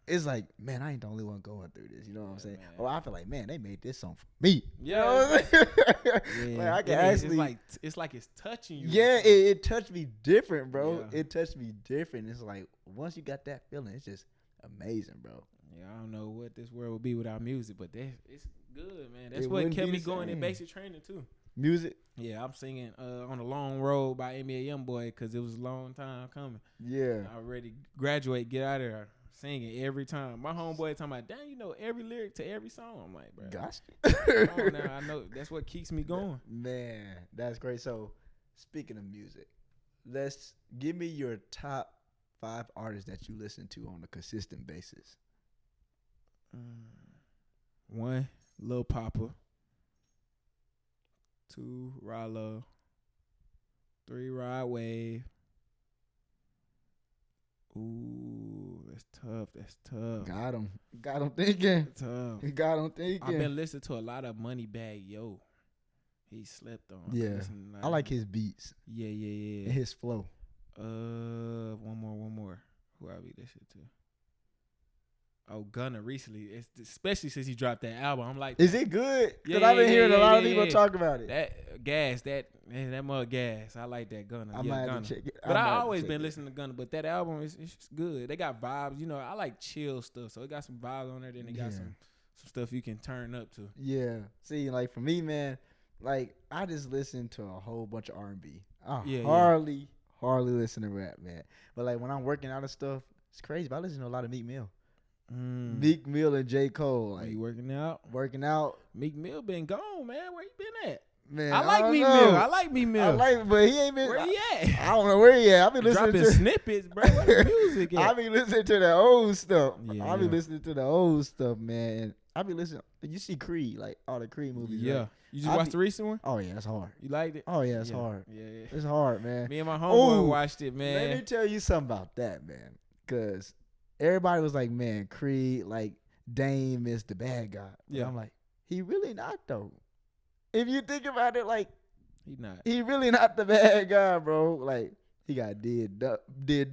[SPEAKER 1] it's like, man, I ain't the only one going through this. You know what I'm saying? Or I feel like, man, they made this song for me.
[SPEAKER 2] Yeah.
[SPEAKER 1] You know what I'm saying? Like, I can actually,
[SPEAKER 2] it's like it's touching you.
[SPEAKER 1] Yeah, it touched me different, bro. Yeah. It touched me different. It's like, once you got that feeling, it's just amazing, bro.
[SPEAKER 2] Yeah, I don't know what this world would be without music, but it's good, man. That's what kept me going in basic training too.
[SPEAKER 1] Music?
[SPEAKER 2] Yeah, I'm singing On the Long Road by NBA Youngboy because it was a long time coming.
[SPEAKER 1] Yeah.
[SPEAKER 2] I already graduate, get out of there, singing every time. My homeboy talking about, damn, you know every lyric to every song. I'm like, bro.
[SPEAKER 1] Gosh.
[SPEAKER 2] Now I know that's what keeps me going.
[SPEAKER 1] Man, that's great. So, speaking of music, let's give me your top 5 artists that you listen to on a consistent basis.
[SPEAKER 2] 1, Lil Papa. 2, Rollo. 3, Ride Wave. Ooh, that's tough.
[SPEAKER 1] Got him thinking.
[SPEAKER 2] Tough.
[SPEAKER 1] Got him thinking.
[SPEAKER 2] I've been listening to a lot of Moneybagg Yo. He slept on.
[SPEAKER 1] Yeah. I like his beats.
[SPEAKER 2] Yeah.
[SPEAKER 1] And his flow.
[SPEAKER 2] One more. Who I be listening to? Oh, Gunna recently, especially since he dropped that album. I'm like,
[SPEAKER 1] is it good? Because I've been hearing a lot of people talk about it.
[SPEAKER 2] That mug gas. I like that Gunna.
[SPEAKER 1] I might have to check it.
[SPEAKER 2] But I always been listening to Gunna. But that album is just good. They got vibes. You know, I like chill stuff, so it got some vibes on there. Then it got some stuff you can turn up to. Yeah.
[SPEAKER 1] See, like for me, man, like I just listen to a whole bunch of R&B. I hardly listen to rap, man. But like when I'm working out and stuff, it's crazy. But I listen to a lot of Meek Mill. Meek Mill and J. Cole. Like,
[SPEAKER 2] you working out?
[SPEAKER 1] Working out.
[SPEAKER 2] Meek Mill been gone, man. Where you been at?
[SPEAKER 1] Man,
[SPEAKER 2] I like Meek Mill. I like Meek Mill.
[SPEAKER 1] But he ain't been.
[SPEAKER 2] Where he at?
[SPEAKER 1] I don't know where he at. I been listening
[SPEAKER 2] dropping
[SPEAKER 1] to
[SPEAKER 2] snippets, bro. Where the music at?
[SPEAKER 1] I be listening to the old stuff.
[SPEAKER 2] Yeah,
[SPEAKER 1] I be listening to the old stuff, man. I be listening. You see Creed, like all the Creed movies.
[SPEAKER 2] Yeah.
[SPEAKER 1] Right?
[SPEAKER 2] You just watched the recent one?
[SPEAKER 1] Oh yeah, it's hard.
[SPEAKER 2] You liked it?
[SPEAKER 1] Oh yeah, it's hard.
[SPEAKER 2] Yeah.
[SPEAKER 1] It's hard, man.
[SPEAKER 2] Me and my homeboy watched it, man.
[SPEAKER 1] Let me tell you something about that, man. Cause everybody was like, man, Creed, like Dame is the bad guy. Yeah. And I'm like, he really not though. If you think about it, like,
[SPEAKER 2] he not.
[SPEAKER 1] He really not the bad guy, bro. Like, he got did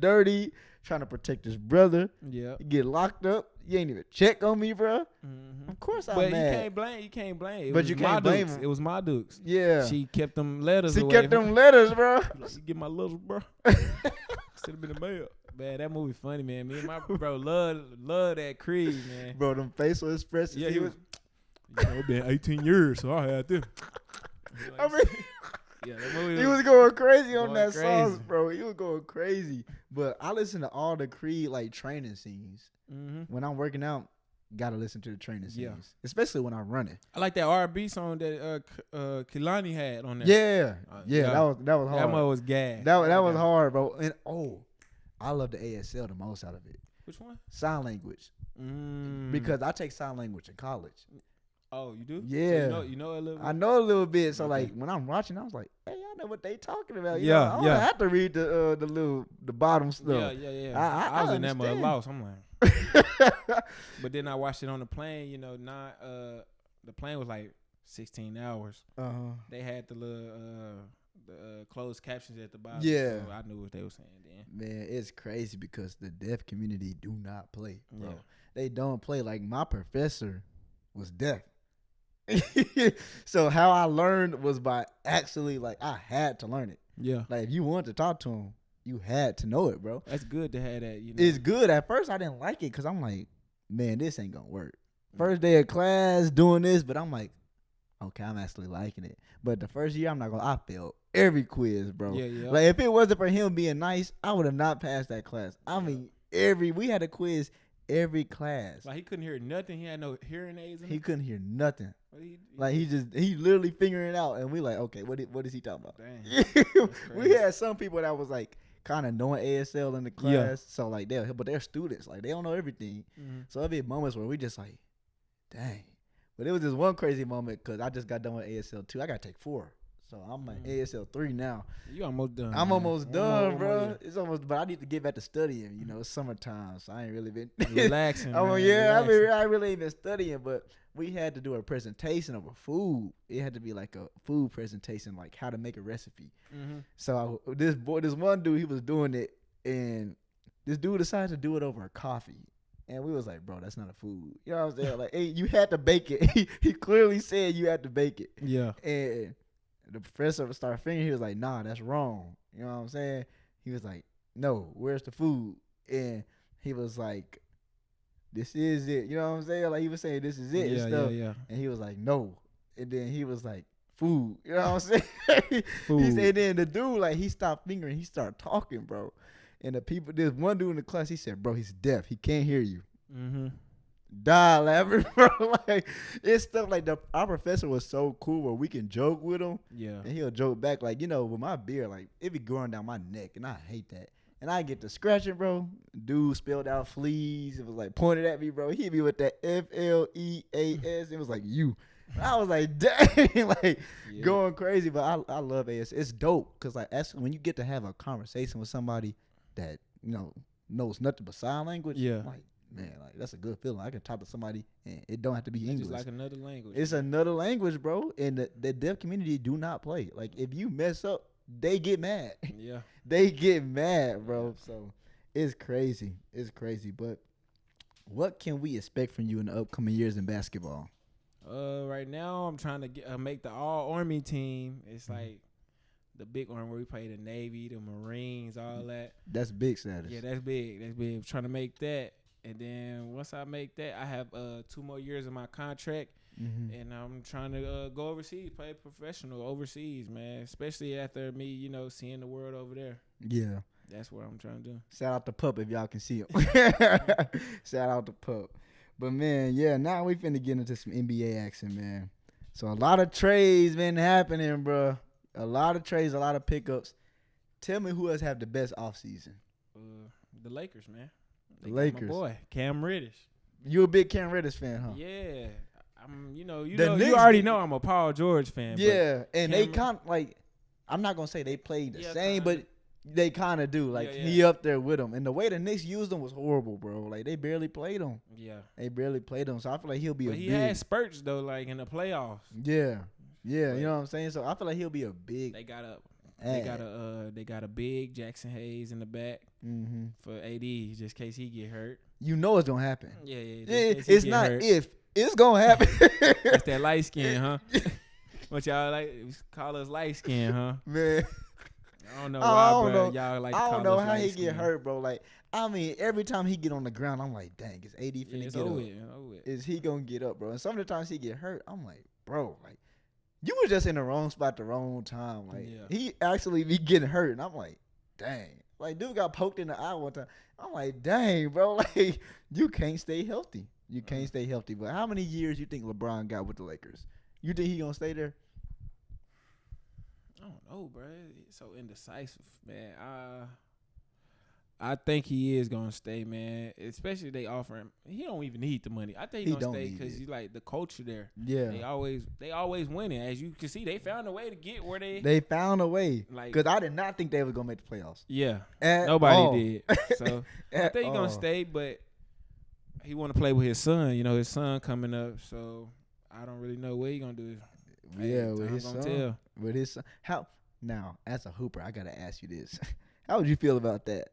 [SPEAKER 1] dirty, trying to protect his brother.
[SPEAKER 2] Yeah.
[SPEAKER 1] Get locked up. You ain't even check on me, bro.
[SPEAKER 2] Mm-hmm.
[SPEAKER 1] Of course I'm
[SPEAKER 2] mad.
[SPEAKER 1] But
[SPEAKER 2] you can't blame.
[SPEAKER 1] But you can't blame him.
[SPEAKER 2] It was my dukes.
[SPEAKER 1] Yeah.
[SPEAKER 2] She kept them letters
[SPEAKER 1] away. She kept them letters, bro.
[SPEAKER 2] Like, you get my letters, bro. Should have been a mail. Man, that movie funny, man. Me and my bro love that Creed, man.
[SPEAKER 1] Bro, them facial expressions.
[SPEAKER 2] Yeah, he was. You know, it been 18 years, so I had them.
[SPEAKER 1] I mean,
[SPEAKER 2] yeah, that movie
[SPEAKER 1] he was going crazy on that song, bro. He was going crazy. But I listen to all the Creed like training scenes.
[SPEAKER 2] Mm-hmm.
[SPEAKER 1] When I'm working out, gotta listen to the training scenes, especially when I'm running.
[SPEAKER 2] I like that R&B song that Kehlani had on there.
[SPEAKER 1] Yeah, that was hard.
[SPEAKER 2] That one was gas.
[SPEAKER 1] That was hard, bro. And I love the ASL the most out of it.
[SPEAKER 2] Which one?
[SPEAKER 1] Sign language. Because I take sign language in college.
[SPEAKER 2] Oh, you do?
[SPEAKER 1] Yeah.
[SPEAKER 2] So you know a little bit?
[SPEAKER 1] I know a little bit. So like when I'm watching, I was like, hey, I know what they talking about. You
[SPEAKER 2] know,
[SPEAKER 1] I don't have to read the bottom stuff.
[SPEAKER 2] Yeah. I was in that mother lost. I'm like. But then I watched it on the plane. You know, the plane was like 16 hours. They had the little closed captions at the bottom.
[SPEAKER 1] Yeah,
[SPEAKER 2] so I knew what they were saying then.
[SPEAKER 1] Man, it's crazy because the deaf community do not play, bro. Yeah. They don't play. Like my professor was deaf. So how I learned was by actually, like, I had to learn it.
[SPEAKER 2] Yeah.
[SPEAKER 1] Like if you wanted to talk to him, you had to know it, bro.
[SPEAKER 2] That's good to have that. You know?
[SPEAKER 1] It's good. At first, I didn't like it because I'm like, man, this ain't gonna work. First day of class doing this, but I'm like, okay, I'm actually liking it. But the first year, I failed every quiz, bro.
[SPEAKER 2] Yeah.
[SPEAKER 1] Like if it wasn't for him being nice, I would have not passed that class. I mean, we had a quiz every class.
[SPEAKER 2] Like he couldn't hear nothing. He had no hearing aids.
[SPEAKER 1] He couldn't hear nothing.
[SPEAKER 2] Well,
[SPEAKER 1] He literally figuring it out, and we like, okay, what is he talking about?
[SPEAKER 2] Dang,
[SPEAKER 1] we had some people that was like kind of knowing ASL in the class, so like they're students, like they don't know everything.
[SPEAKER 2] Mm-hmm.
[SPEAKER 1] So there'll be moments where we just like, dang. But it was this one crazy moment because I just got done with ASL 2. I got to take 4. So I'm like ASL 3 now.
[SPEAKER 2] You almost done.
[SPEAKER 1] I'm almost done, bro.
[SPEAKER 2] Almost.
[SPEAKER 1] It's almost, but I need to get back to studying. You know, it's summertime, so I ain't really been
[SPEAKER 2] relaxing.
[SPEAKER 1] Oh
[SPEAKER 2] man,
[SPEAKER 1] yeah,
[SPEAKER 2] relaxing.
[SPEAKER 1] I really ain't been studying, but we had to do a presentation of a food. It had to be like a food presentation, like how to make a recipe.
[SPEAKER 2] Mm-hmm.
[SPEAKER 1] So this one dude, he was doing it, and this dude decided to do it over a coffee. And we was like, bro, that's not a food. You know what I'm saying? Like, hey, you had to bake it. He clearly said you had to bake it.
[SPEAKER 2] Yeah.
[SPEAKER 1] And the professor started figuring. He was like, nah, that's wrong. You know what I'm saying? He was like, no, where's the food? And he was like, this is it. You know what I'm saying? Like, he was saying, this is it.
[SPEAKER 2] Yeah,
[SPEAKER 1] and stuff.
[SPEAKER 2] yeah.
[SPEAKER 1] And he was like, no. And then he was like, food. You know what I'm saying?
[SPEAKER 2] Food.
[SPEAKER 1] He said, then the dude, like, he stopped fingering. He started talking, bro. And the people, there's one dude in the class, he said, bro, he's deaf. He can't hear you.
[SPEAKER 2] Mm-hmm.
[SPEAKER 1] Die laughing, bro. Like, it's stuff like our professor was so cool where we can joke with him.
[SPEAKER 2] Yeah.
[SPEAKER 1] And he'll joke back, like, you know, with my beard, like, it be going down my neck, and I hate that. And I get to scratching, bro. Dude spelled out fleas. It was like pointed at me, bro. He hit me with that FLEAS. It was like you. I was like, dang, like going crazy. But I love AS. It's dope because like when you get to have a conversation with somebody that knows nothing but sign language.
[SPEAKER 2] Yeah.
[SPEAKER 1] Like, man, like that's a good feeling. I can talk to somebody and it don't have to be
[SPEAKER 2] It's
[SPEAKER 1] English.
[SPEAKER 2] just like another language.
[SPEAKER 1] It's another language, bro. And the deaf community do not play. Like if you mess up, they get mad.
[SPEAKER 2] Yeah.
[SPEAKER 1] They get mad, bro. So it's crazy. It's crazy. But what can we expect from you in the upcoming years in basketball?
[SPEAKER 2] Right now I'm trying to make the all Army team. It's like the big one where we play the Navy, the Marines, all that.
[SPEAKER 1] That's big status.
[SPEAKER 2] Yeah, that's big. That's big. I'm trying to make that. And then once I make that, I have 2 more years of my contract.
[SPEAKER 1] Mm-hmm.
[SPEAKER 2] And I'm trying to go overseas, play professional overseas, man. Especially after me, seeing the world over there.
[SPEAKER 1] Yeah.
[SPEAKER 2] That's what I'm trying to do.
[SPEAKER 1] Shout out to Pup if y'all can see him. Shout out to Pup. But, man, yeah, now we finna get into some NBA action, man. So, a lot of trades been happening, bro. A lot of trades, a lot of pickups. Tell me who else have the best offseason.
[SPEAKER 2] The Lakers, man.
[SPEAKER 1] The Lakers.
[SPEAKER 2] My boy, Cam Reddish.
[SPEAKER 1] You a big Cam Reddish fan, huh?
[SPEAKER 2] Yeah. You
[SPEAKER 1] Knicks
[SPEAKER 2] already know I'm a Paul George fan.
[SPEAKER 1] Yeah, and they
[SPEAKER 2] Cam-
[SPEAKER 1] kind of like, I'm not going to say they played the same,
[SPEAKER 2] kinda.
[SPEAKER 1] but they kind of do. Like, he up there with them. And the way the Knicks used him was horrible, bro. Like, they barely played him.
[SPEAKER 2] Yeah.
[SPEAKER 1] They barely played him. So, I feel like he'll be
[SPEAKER 2] But
[SPEAKER 1] a
[SPEAKER 2] he
[SPEAKER 1] big.
[SPEAKER 2] had spurts, though, like in the playoffs.
[SPEAKER 1] Yeah. Yeah, you know what I'm saying? So, I feel like he'll be a big.
[SPEAKER 2] They got
[SPEAKER 1] ad.
[SPEAKER 2] they got a big Jackson Hayes in the back for AD just in case he get hurt.
[SPEAKER 1] You know it's going to happen.
[SPEAKER 2] Yeah.
[SPEAKER 1] It's not
[SPEAKER 2] hurt.
[SPEAKER 1] if. It's going to happen.
[SPEAKER 2] That's that light skin, huh? What y'all like call us light skin, huh?
[SPEAKER 1] Man.
[SPEAKER 2] I don't know why, bro.
[SPEAKER 1] Know.
[SPEAKER 2] Y'all like to
[SPEAKER 1] I
[SPEAKER 2] call
[SPEAKER 1] don't know
[SPEAKER 2] us
[SPEAKER 1] how he
[SPEAKER 2] light
[SPEAKER 1] get
[SPEAKER 2] skin.
[SPEAKER 1] hurt, bro. Like, I mean, every time he get on the ground, I'm like, dang, is AD finna
[SPEAKER 2] It's
[SPEAKER 1] get
[SPEAKER 2] over
[SPEAKER 1] up?
[SPEAKER 2] with.
[SPEAKER 1] Is he gonna get up, bro? And some of the times he get hurt, I'm like, bro, like, you was just in the wrong spot at the wrong time. Like, he actually be getting hurt, and I'm like, dang. Like, dude got poked in the eye one time. I'm like, dang, bro. Like, you can't stay healthy. You can't stay healthy. But how many years you think LeBron got with the Lakers? You think he gonna stay there?
[SPEAKER 2] I don't know, bro. It's so indecisive, man. I think he is gonna stay, man. Especially they offer him. He don't even need the money. I think he gonna stay because he like the culture there.
[SPEAKER 1] Yeah.
[SPEAKER 2] They always winning. As you can see, they found a way to get where they.
[SPEAKER 1] They found a way.
[SPEAKER 2] Like,
[SPEAKER 1] because I did not think they were gonna make the playoffs.
[SPEAKER 2] Yeah.
[SPEAKER 1] At
[SPEAKER 2] Nobody
[SPEAKER 1] all.
[SPEAKER 2] did. So I think he's gonna stay, but he want to play with his son. His son coming up. So I don't really know what he gonna do.
[SPEAKER 1] Yeah, with his son.
[SPEAKER 2] Tell.
[SPEAKER 1] With his son. How now? As a hooper, I gotta ask you this: how would you feel about that?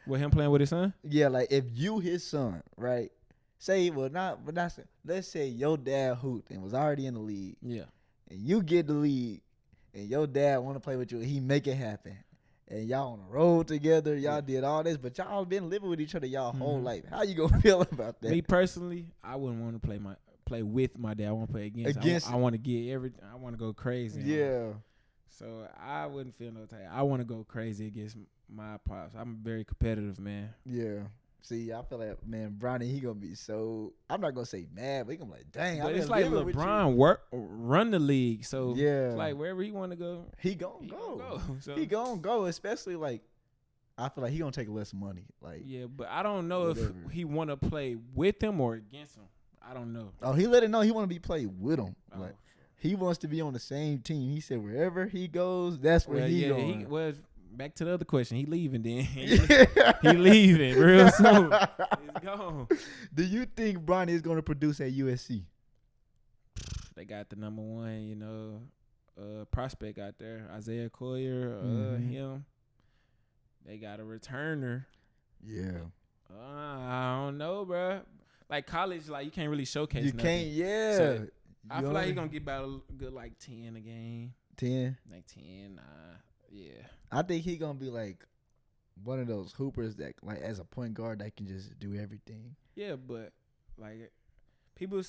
[SPEAKER 2] With him playing with his son?
[SPEAKER 1] Yeah, like if you his son, right? Say, let's say your dad hooped and was already in the league.
[SPEAKER 2] Yeah.
[SPEAKER 1] And you get the league, and your dad want to play with you, and he make it happen. And y'all on the road together, y'all did all this, but y'all been living with each other y'all whole life. How you gonna feel about that?
[SPEAKER 2] Me personally, I wouldn't want to play play with my dad. I want to play against. I want to get everything. I want to go crazy.
[SPEAKER 1] Yeah.
[SPEAKER 2] So I wouldn't feel no type. I want to go crazy against my pops. I'm very competitive, man.
[SPEAKER 1] Yeah. See, I feel like, man, Bronny, he gonna be so. I'm not gonna say mad, but he gonna be like, dang.
[SPEAKER 2] But it's like LeBron run the league, so
[SPEAKER 1] yeah,
[SPEAKER 2] it's like wherever he want to go,
[SPEAKER 1] he gonna go.
[SPEAKER 2] So
[SPEAKER 1] he gonna go, especially like. I feel like he gonna take less money. Like
[SPEAKER 2] yeah, but I don't know if he want to play with him or against him. I don't know.
[SPEAKER 1] Oh, he let it know he want to be played with him.
[SPEAKER 2] Oh.
[SPEAKER 1] Like he wants to be on the same team. He said wherever he goes, that's where he going.
[SPEAKER 2] He was back to the other question. He leaving then. he leaving real soon. He's gone.
[SPEAKER 1] Do you think Bronny is gonna produce at USC?
[SPEAKER 2] They got the number one, prospect out there, Isaiah Collier. Him. They got a returner.
[SPEAKER 1] Yeah.
[SPEAKER 2] I don't know, bro. Like college, like you can't really showcase.
[SPEAKER 1] You
[SPEAKER 2] nothing.
[SPEAKER 1] can't. Yeah.
[SPEAKER 2] So I feel like he's gonna get about a good like 10 a game.
[SPEAKER 1] 10.
[SPEAKER 2] Like 10. Yeah.
[SPEAKER 1] I think he gonna be like one of those hoopers that, like, as a point guard, that can just do everything.
[SPEAKER 2] Yeah, but like people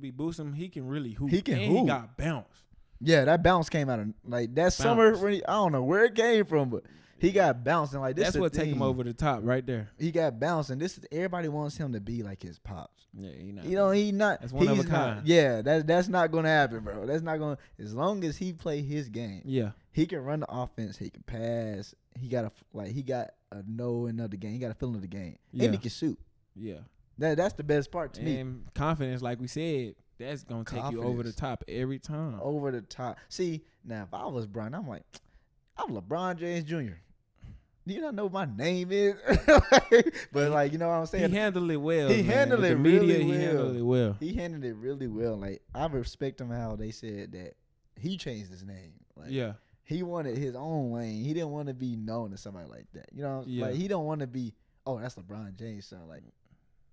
[SPEAKER 2] be boosting him. He can really hoop.
[SPEAKER 1] He can
[SPEAKER 2] and
[SPEAKER 1] hoop.
[SPEAKER 2] He got bounce.
[SPEAKER 1] Yeah, that bounce came out of like that summer. When I don't know where it came from, but. He got bounced and like this.
[SPEAKER 2] That's what take him over the top right there.
[SPEAKER 1] He got bounced and this is everybody wants him to be like his pops.
[SPEAKER 2] Yeah,
[SPEAKER 1] he not.
[SPEAKER 2] That's one of a kind.
[SPEAKER 1] Yeah, that's not gonna happen, bro. That's not gonna. As long as he play his game,
[SPEAKER 2] yeah,
[SPEAKER 1] he can run the offense. He can pass. He got a know another game. He got a feeling of the game, and he can shoot.
[SPEAKER 2] Yeah,
[SPEAKER 1] that's the best part to me.
[SPEAKER 2] And confidence, like we said, that's gonna take you over the top every time.
[SPEAKER 1] Over the top. See, now if I was Brian, I'm like, I'm LeBron James Jr. Do you not know what my name is? But like, you know what I'm saying?
[SPEAKER 2] He handled it well.
[SPEAKER 1] He handled it really well.
[SPEAKER 2] He handled it well.
[SPEAKER 1] He handled it really well. Like I respect him how they said that he changed his name. Like,
[SPEAKER 2] yeah.
[SPEAKER 1] He wanted his own lane. He didn't want to be known as somebody like that. You know, like he don't want to be. Oh, that's LeBron James. So like,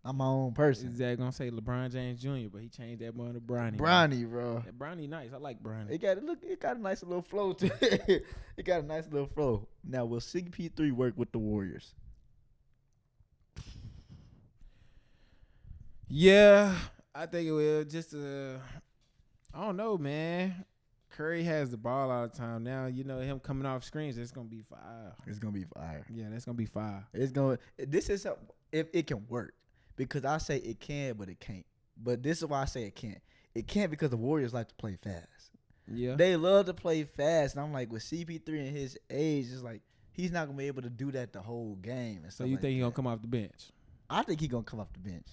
[SPEAKER 1] I'm my own person.
[SPEAKER 2] Exactly. Gonna say LeBron James Jr., but he changed that one to Bronny.
[SPEAKER 1] Bronny, bro.
[SPEAKER 2] That Bronny nice. I like Bronny.
[SPEAKER 1] It got a nice little flow to it. It got a nice little flow. Now, will CP3 work with the Warriors?
[SPEAKER 2] Yeah, I think it will. Just I don't know, man. Curry has the ball all the time. Now, him coming off screens, it's gonna be fire.
[SPEAKER 1] It's gonna be fire.
[SPEAKER 2] Yeah, that's gonna be fire.
[SPEAKER 1] This is if it can work. Because I say it can, but it can't. But this is why I say it can't. It can't because the Warriors like to play fast.
[SPEAKER 2] Yeah.
[SPEAKER 1] They love to play fast. And I'm like, with CP3 and his age, it's like he's not going to be able to do that the whole game. And
[SPEAKER 2] so you think he's going to come off the bench?
[SPEAKER 1] I think he's going to come off the bench.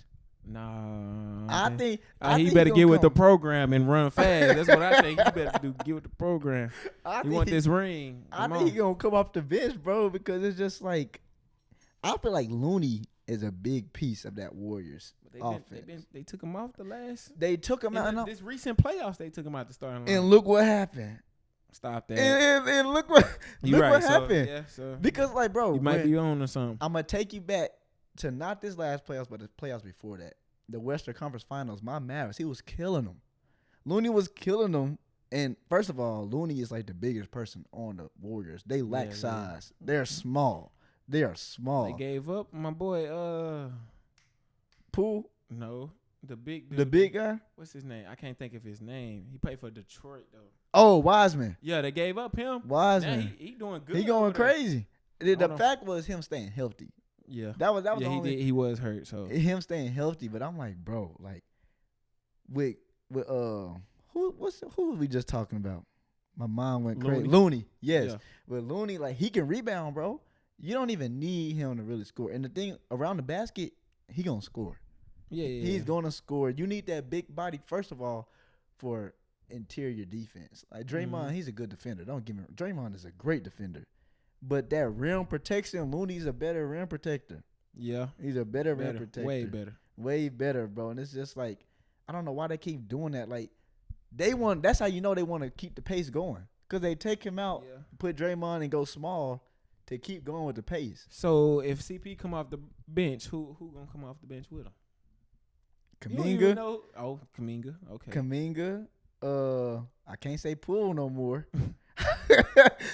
[SPEAKER 2] Nah.
[SPEAKER 1] I think
[SPEAKER 2] he better get with the program and run fast. That's what I think he better do. Get with the program. He want this ring.
[SPEAKER 1] I think he's going to come off the bench, bro, because it's just like, I feel like Looney is a big piece of that Warriors offense.
[SPEAKER 2] They took him off the last.
[SPEAKER 1] They took him out.
[SPEAKER 2] This recent playoffs, they took him out the starting line.
[SPEAKER 1] And look what happened.
[SPEAKER 2] Stop that.
[SPEAKER 1] And look what happened.
[SPEAKER 2] Yeah, so
[SPEAKER 1] because like, bro,
[SPEAKER 2] you might be on or something.
[SPEAKER 1] I'm gonna take you back to not this last playoffs, but the playoffs before that. The Western Conference Finals. My Mavericks, he was killing them. Looney was killing them. And first of all, Looney is like the biggest person on the Warriors. They lack size. Yeah. They're small. They are small.
[SPEAKER 2] They gave up my boy
[SPEAKER 1] Poole?
[SPEAKER 2] No. The big
[SPEAKER 1] guy?
[SPEAKER 2] What's his name? I can't think of his name. He played for Detroit though.
[SPEAKER 1] Oh, Wiseman.
[SPEAKER 2] Yeah, they gave up him.
[SPEAKER 1] Wiseman.
[SPEAKER 2] Now he doing good.
[SPEAKER 1] He going crazy. The fact was him staying healthy.
[SPEAKER 2] Yeah.
[SPEAKER 1] That was the only.
[SPEAKER 2] He was hurt, so
[SPEAKER 1] him staying healthy, but I'm like, bro, like with who was we just talking about? My mind went crazy. Looney. Yes. Yeah. With Looney, like he can rebound, bro. You don't even need him to really score. And the thing around the basket, he gonna score.
[SPEAKER 2] Yeah.
[SPEAKER 1] He's gonna score. You need that big body first of all for interior defense. Like Draymond, he's a good defender. Don't get me wrong. Draymond is a great defender, but that rim protection, Looney's a better rim protector.
[SPEAKER 2] Yeah,
[SPEAKER 1] he's a better rim protector.
[SPEAKER 2] Way
[SPEAKER 1] better, bro. And it's just like I don't know why they keep doing that. Like that's how you know they want to keep the pace going because they take him out, put Draymond and go small. To keep going with the pace.
[SPEAKER 2] So if CP come off the bench, who gonna come off the bench with him?
[SPEAKER 1] Kuminga.
[SPEAKER 2] Oh, Kuminga. Okay.
[SPEAKER 1] Kuminga. I can't say Poole no more.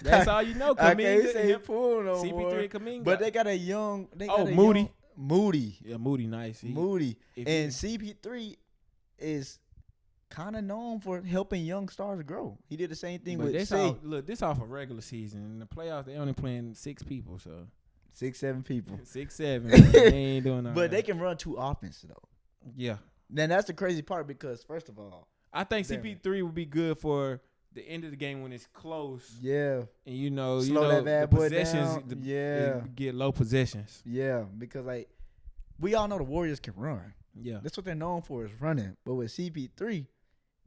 [SPEAKER 2] That's all you know. Kuminga.
[SPEAKER 1] I can't say Poole no
[SPEAKER 2] CP3
[SPEAKER 1] more.
[SPEAKER 2] and Kuminga.
[SPEAKER 1] But they got a young.
[SPEAKER 2] Moody.
[SPEAKER 1] Moody.
[SPEAKER 2] Yeah, Moody. Nice.
[SPEAKER 1] Moody. And CP3 is kind of known for helping young stars grow. He did the same thing with
[SPEAKER 2] this off a regular season. In the playoffs, they only playing 6 people, so
[SPEAKER 1] 6-7 people.
[SPEAKER 2] 6-7. They ain't doing nothing.
[SPEAKER 1] But they can run 2 offenses though.
[SPEAKER 2] Yeah.
[SPEAKER 1] Then that's the crazy part because first of all,
[SPEAKER 2] I think CP3 would be good for the end of the game when it's close.
[SPEAKER 1] Yeah.
[SPEAKER 2] And
[SPEAKER 1] slow that bad
[SPEAKER 2] the
[SPEAKER 1] boy
[SPEAKER 2] possessions,
[SPEAKER 1] down.
[SPEAKER 2] get low possessions.
[SPEAKER 1] Yeah, because like we all know the Warriors can run.
[SPEAKER 2] Yeah.
[SPEAKER 1] That's what they're known for is running. But with CP3,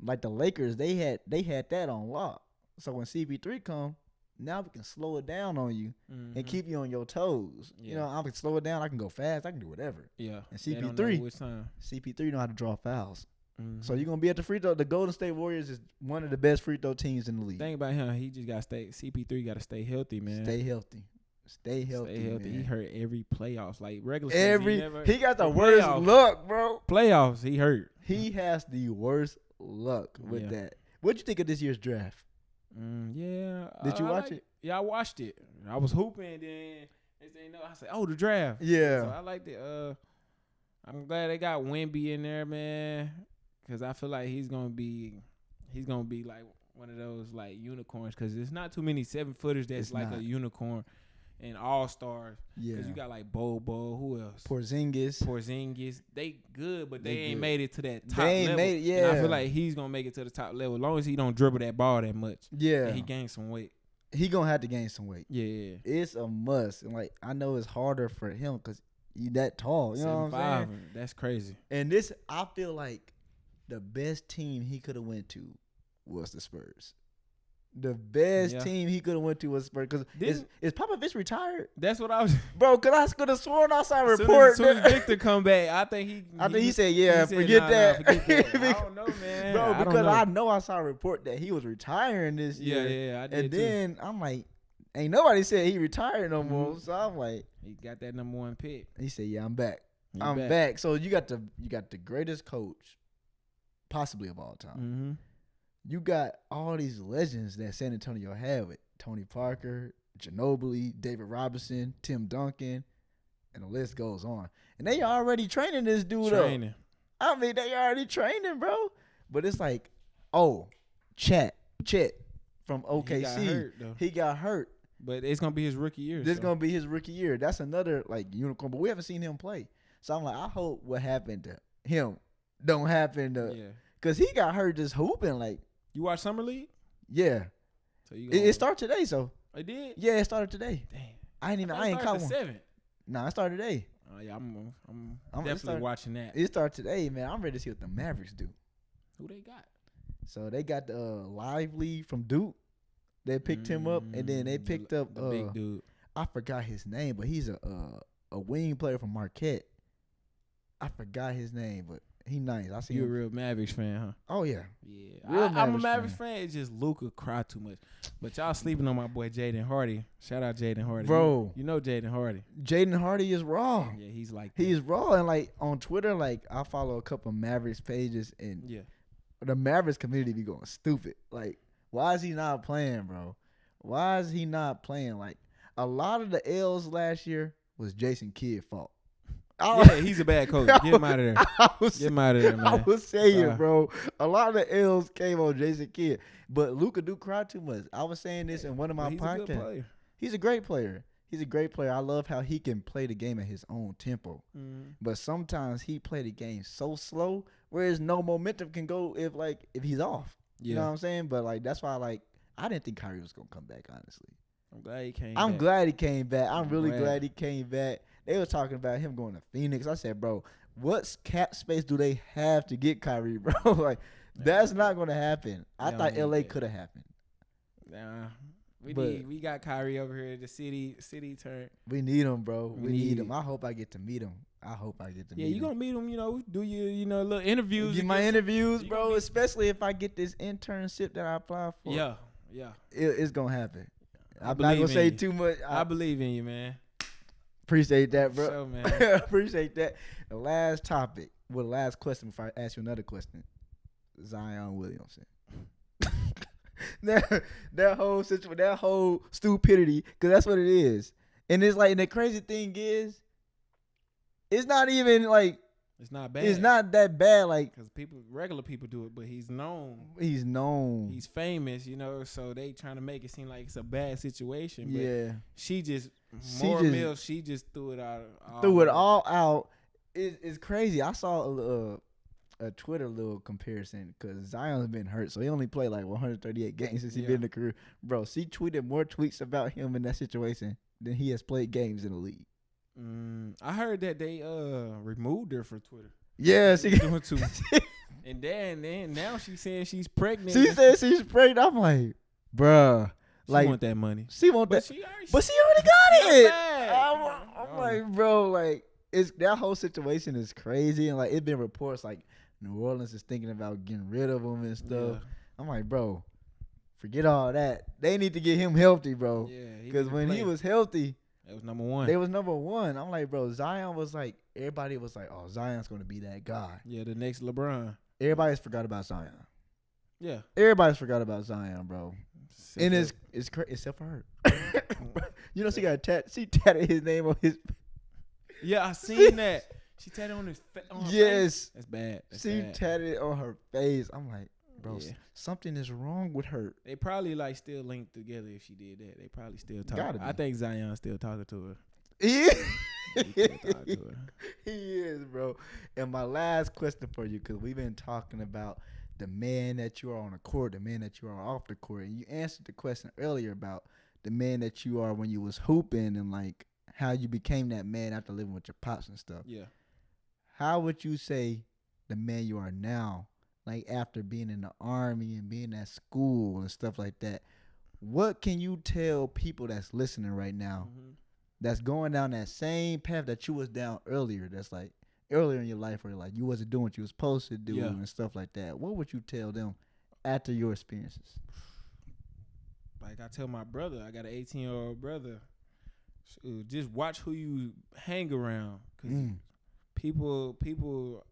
[SPEAKER 1] like the Lakers, they had that on lock. So when CP3 come, now we can slow it down on you and keep you on your toes. Yeah. I can slow it down. I can go fast. I can do whatever.
[SPEAKER 2] Yeah.
[SPEAKER 1] And CP3 know how to draw fouls. So you're gonna be at the free throw. The Golden State Warriors is one of the best free throw teams in the league.
[SPEAKER 2] Think about him. He just got to stay. CP3 got to stay healthy, man.
[SPEAKER 1] Stay healthy. Man.
[SPEAKER 2] He hurt every playoffs, like regular season.
[SPEAKER 1] He got the worst luck, bro.
[SPEAKER 2] Playoffs, he hurt.
[SPEAKER 1] He has the worst luck with that. What'd you think of this year's draft?
[SPEAKER 2] Yeah.
[SPEAKER 1] Did you watch it?
[SPEAKER 2] Yeah, I watched it. I was hooping, then I said, "Oh, the draft."
[SPEAKER 1] Yeah.
[SPEAKER 2] So I liked it. I'm glad they got Wemby in there, man, because I feel like he's gonna be like one of those like unicorns, because there's not too many 7-footers that's a unicorn and all-stars. Yeah. Because you got like Bobo, who else?
[SPEAKER 1] Porzingis.
[SPEAKER 2] They good, but they ain't made it to that top
[SPEAKER 1] level.
[SPEAKER 2] And I feel like he's going to make it to the top level as long as he don't dribble that ball that much.
[SPEAKER 1] Yeah.
[SPEAKER 2] And he gains some weight.
[SPEAKER 1] He going to have to gain some weight.
[SPEAKER 2] Yeah.
[SPEAKER 1] It's a must. And like I know it's harder for him because he's that tall. You know what I'm saying?
[SPEAKER 2] That's crazy.
[SPEAKER 1] And this, I feel like the best team he could have went to was the Spurs. The best team he could have went to was Spurs. Because is Popovich retired?
[SPEAKER 2] That's what I was.
[SPEAKER 1] Bro, because I could have sworn I saw a report.
[SPEAKER 2] As soon as Victor come back, I think he
[SPEAKER 1] said, forget that.
[SPEAKER 2] Forget that. I don't know, man.
[SPEAKER 1] Bro, because I know I saw a report that he was retiring this year.
[SPEAKER 2] Yeah, I did.
[SPEAKER 1] And then I'm like, ain't nobody said he retired no more. So I'm like,
[SPEAKER 2] he got that number 1 pick.
[SPEAKER 1] He said, yeah, I'm back. I'm back. So you got the greatest coach possibly of all time.
[SPEAKER 2] Mm-hmm.
[SPEAKER 1] You got all these legends that San Antonio had with Tony Parker, Ginobili, David Robinson, Tim Duncan, and the list goes on. And they already training this dude up. I mean, they already training, bro. But it's like, Chet from OKC. He got hurt.
[SPEAKER 2] But it's going to be his rookie year.
[SPEAKER 1] This is going to be his rookie year. That's another, like, unicorn. But we haven't seen him play. So I'm like, I hope what happened to him don't happen to – because he got hurt just hooping, like.
[SPEAKER 2] You watch Summer League?
[SPEAKER 1] Yeah.
[SPEAKER 2] So
[SPEAKER 1] it started today, so.
[SPEAKER 2] It did?
[SPEAKER 1] Yeah, it started today.
[SPEAKER 2] Damn.
[SPEAKER 1] I ain't caught one.
[SPEAKER 2] 7.
[SPEAKER 1] Nah, it started today.
[SPEAKER 2] Oh yeah, I'm definitely watching that.
[SPEAKER 1] It started today, man. I'm ready to see what the Mavericks do.
[SPEAKER 2] Who they got?
[SPEAKER 1] So they got the Lively from Duke. They picked him up, and then they picked up
[SPEAKER 2] the big dude.
[SPEAKER 1] I forgot his name, but he's a wing player from Marquette. I forgot his name, but he nice. I see.
[SPEAKER 2] You a real Mavericks fan, huh?
[SPEAKER 1] Oh yeah.
[SPEAKER 2] Yeah. I'm a Mavericks fan. It's just Luka cry too much. But y'all sleeping on my boy Jaden Hardy. Shout out Jaden Hardy.
[SPEAKER 1] Bro.
[SPEAKER 2] You know Jaden Hardy.
[SPEAKER 1] Jaden Hardy is raw.
[SPEAKER 2] Yeah, he's like
[SPEAKER 1] he's raw. And like on Twitter, like I follow a couple of Mavericks pages, and the Mavericks community be going stupid. Like, why is he not playing, bro? Why is he not playing? Like, a lot of the L's last year was Jason Kidd's fault.
[SPEAKER 2] Yeah, he's a bad coach. Get him out of there. Get him out of there, man.
[SPEAKER 1] I was saying, bro, a lot of the L's came on Jason Kidd. But Luka do cry too much. I was saying this in one of my podcasts. He's a great player. He's a great player. I love how he can play the game at his own tempo. But sometimes he play the game so slow, whereas no momentum can go if he's off. You know what I'm saying? But like that's why I didn't think Kyrie was gonna come back, honestly.
[SPEAKER 2] I'm glad he came back.
[SPEAKER 1] I'm really glad he came back. They were talking about him going to Phoenix. I said, bro, what cap space do they have to get Kyrie, bro? Like, that's not going to happen. I thought LA could have happened.
[SPEAKER 2] Nah. We got Kyrie over here. The city turn.
[SPEAKER 1] We need him, bro. We need him. I hope I get to meet him. Yeah,
[SPEAKER 2] you going to meet him, do your, little interviews.
[SPEAKER 1] Get my interviews, bro, especially if I get this internship that I applied for.
[SPEAKER 2] Yeah.
[SPEAKER 1] It's going to happen. I'm not going to say too much.
[SPEAKER 2] I believe in you, man.
[SPEAKER 1] Appreciate that, bro.
[SPEAKER 2] So, man.
[SPEAKER 1] Appreciate that. The last topic, the last question before I ask you another question. Zion Williamson. that whole situation, that whole stupidity, because that's what it is. And it's like, and the crazy thing is, it's not even like
[SPEAKER 2] It's not bad.
[SPEAKER 1] It's not that bad. Like,
[SPEAKER 2] because regular people do it, but he's known.
[SPEAKER 1] He's known.
[SPEAKER 2] He's famous, you know. So they trying to make it seem like it's a bad situation. But
[SPEAKER 1] Yeah.
[SPEAKER 2] she just She just threw it out.
[SPEAKER 1] All out. It's crazy. I saw a Twitter little comparison because Zion's been hurt, so he only played like 138 games since he's been in the career. Bro, she tweeted more tweets about him in that situation than he has played games in the league.
[SPEAKER 2] I heard that they removed her from Twitter.
[SPEAKER 1] Yeah, she
[SPEAKER 2] doing too much. And then now she's saying she's pregnant.
[SPEAKER 1] She said she's pregnant. I'm like, bruh.
[SPEAKER 2] She want that money.
[SPEAKER 1] She want that. But she already got it. I'm like, bro, like that whole situation is crazy, and like it's been reports like New Orleans is thinking about getting rid of him and stuff. Yeah. I'm like, bro, forget all that. They need to get him healthy, bro. Yeah, because when he was healthy,
[SPEAKER 2] that was number one.
[SPEAKER 1] They was number one. I'm like, bro, Zion was like, everybody was like, oh, Zion's gonna be that guy.
[SPEAKER 2] Yeah, the next LeBron.
[SPEAKER 1] Everybody's forgot about Zion.
[SPEAKER 2] Yeah,
[SPEAKER 1] everybody's forgot about Zion, bro. And it's crazy except for her. You know, she got she tatted his name on his.
[SPEAKER 2] Yeah, I seen that. She tatted on his face.
[SPEAKER 1] Yes,
[SPEAKER 2] that's bad.
[SPEAKER 1] She tatted it on her face. I'm like, bro, something is wrong with her.
[SPEAKER 2] They probably like still linked together if she did that. They probably still talking. I think Zion's still talking to her.
[SPEAKER 1] He is, bro. And my last question for you, because we've been talking about the man that you are on the court, the man that you are off the court, and you answered the question earlier about the man that you are when you was hooping and like how you became that man after living with your pops and stuff.
[SPEAKER 2] Yeah.
[SPEAKER 1] How would you say the man you are now, like after being in the Army and being at school and stuff like that? What can you tell people that's listening right now that's going down that same path that you was down earlier, that's like earlier in your life where like you wasn't doing what you was supposed to do and stuff like that? What would you tell them after your experiences?
[SPEAKER 2] Like I tell my brother, I got an 18-year-old brother, just watch who you hang around, because people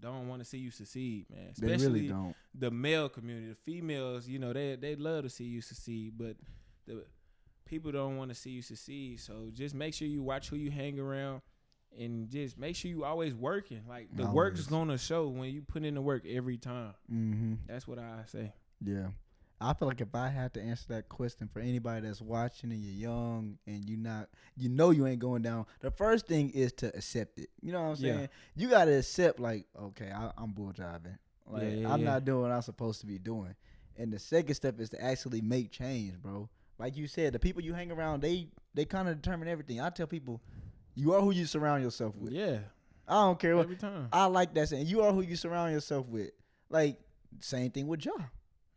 [SPEAKER 2] don't want to see you succeed, man. Especially
[SPEAKER 1] they really don't.
[SPEAKER 2] The male community. The females, you know, they love to see you succeed, but the people don't want to see you succeed. So just make sure you watch who you hang around, and just make sure you always working. Like the work is gonna show when you put in the work every time. That's what I say.
[SPEAKER 1] Yeah. I feel like if I had to answer that question for anybody that's watching and you're young and you ain't going down, the first thing is to accept it. You know what I'm saying? Yeah. You got to accept, like, okay, I'm bull jiving. Like, I'm not doing what I'm supposed to be doing. And the second step is to actually make change, bro. Like you said, the people you hang around, they kind of determine everything. I tell people, you are who you surround yourself with.
[SPEAKER 2] Yeah.
[SPEAKER 1] I don't care what.
[SPEAKER 2] Every time.
[SPEAKER 1] I like that saying. You are who you surround yourself with. Like, same thing with y'all.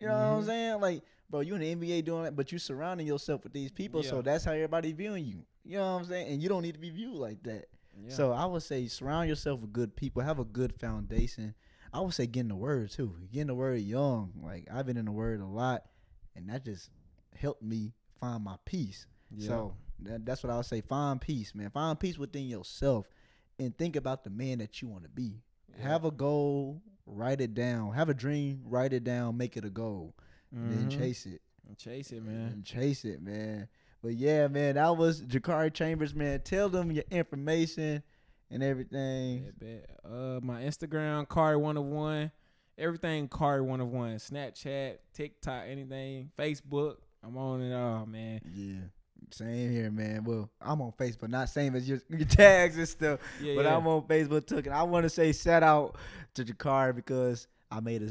[SPEAKER 1] You know what I'm saying? Like, bro, you in the NBA doing that, but you surrounding yourself with these people, so that's how everybody viewing you. You know what I'm saying? And you don't need to be viewed like that. Yeah. So I would say surround yourself with good people. Have a good foundation. I would say get in the word, too. Get in the word young. Like, I've been in the word a lot, and that just helped me find my peace. Yeah. So that's what I would say. Find peace, man. Find peace within yourself, and think about the man that you want to be. Yeah. Have a goal. Write it down. Have a dream. Write it down. Make it a goal. And then chase it.
[SPEAKER 2] Chase it, man.
[SPEAKER 1] And chase it, man. But yeah, man, that was Jacari Chambers, man. Tell them your information and everything.
[SPEAKER 2] Yeah, my Instagram, Kari101. Everything Kari101. Snapchat, TikTok, anything. Facebook. I'm on it all, man.
[SPEAKER 1] Yeah. Same here, man. Well, I'm on Facebook, not same as your tags and stuff, but I'm on Facebook too. And I want to say shout out to Jacari because I made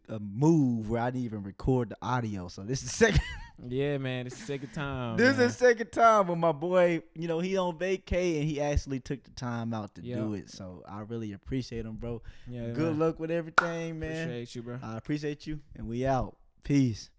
[SPEAKER 1] a move where I didn't even record the audio. So this is the second.
[SPEAKER 2] Yeah, man, it's the second time.
[SPEAKER 1] This is the second time when my boy, you know, he on vacay and he actually took the time out to do it. So I really appreciate him, bro. Yeah, good luck with everything, man.
[SPEAKER 2] Appreciate you, bro.
[SPEAKER 1] I appreciate you, and we out. Peace.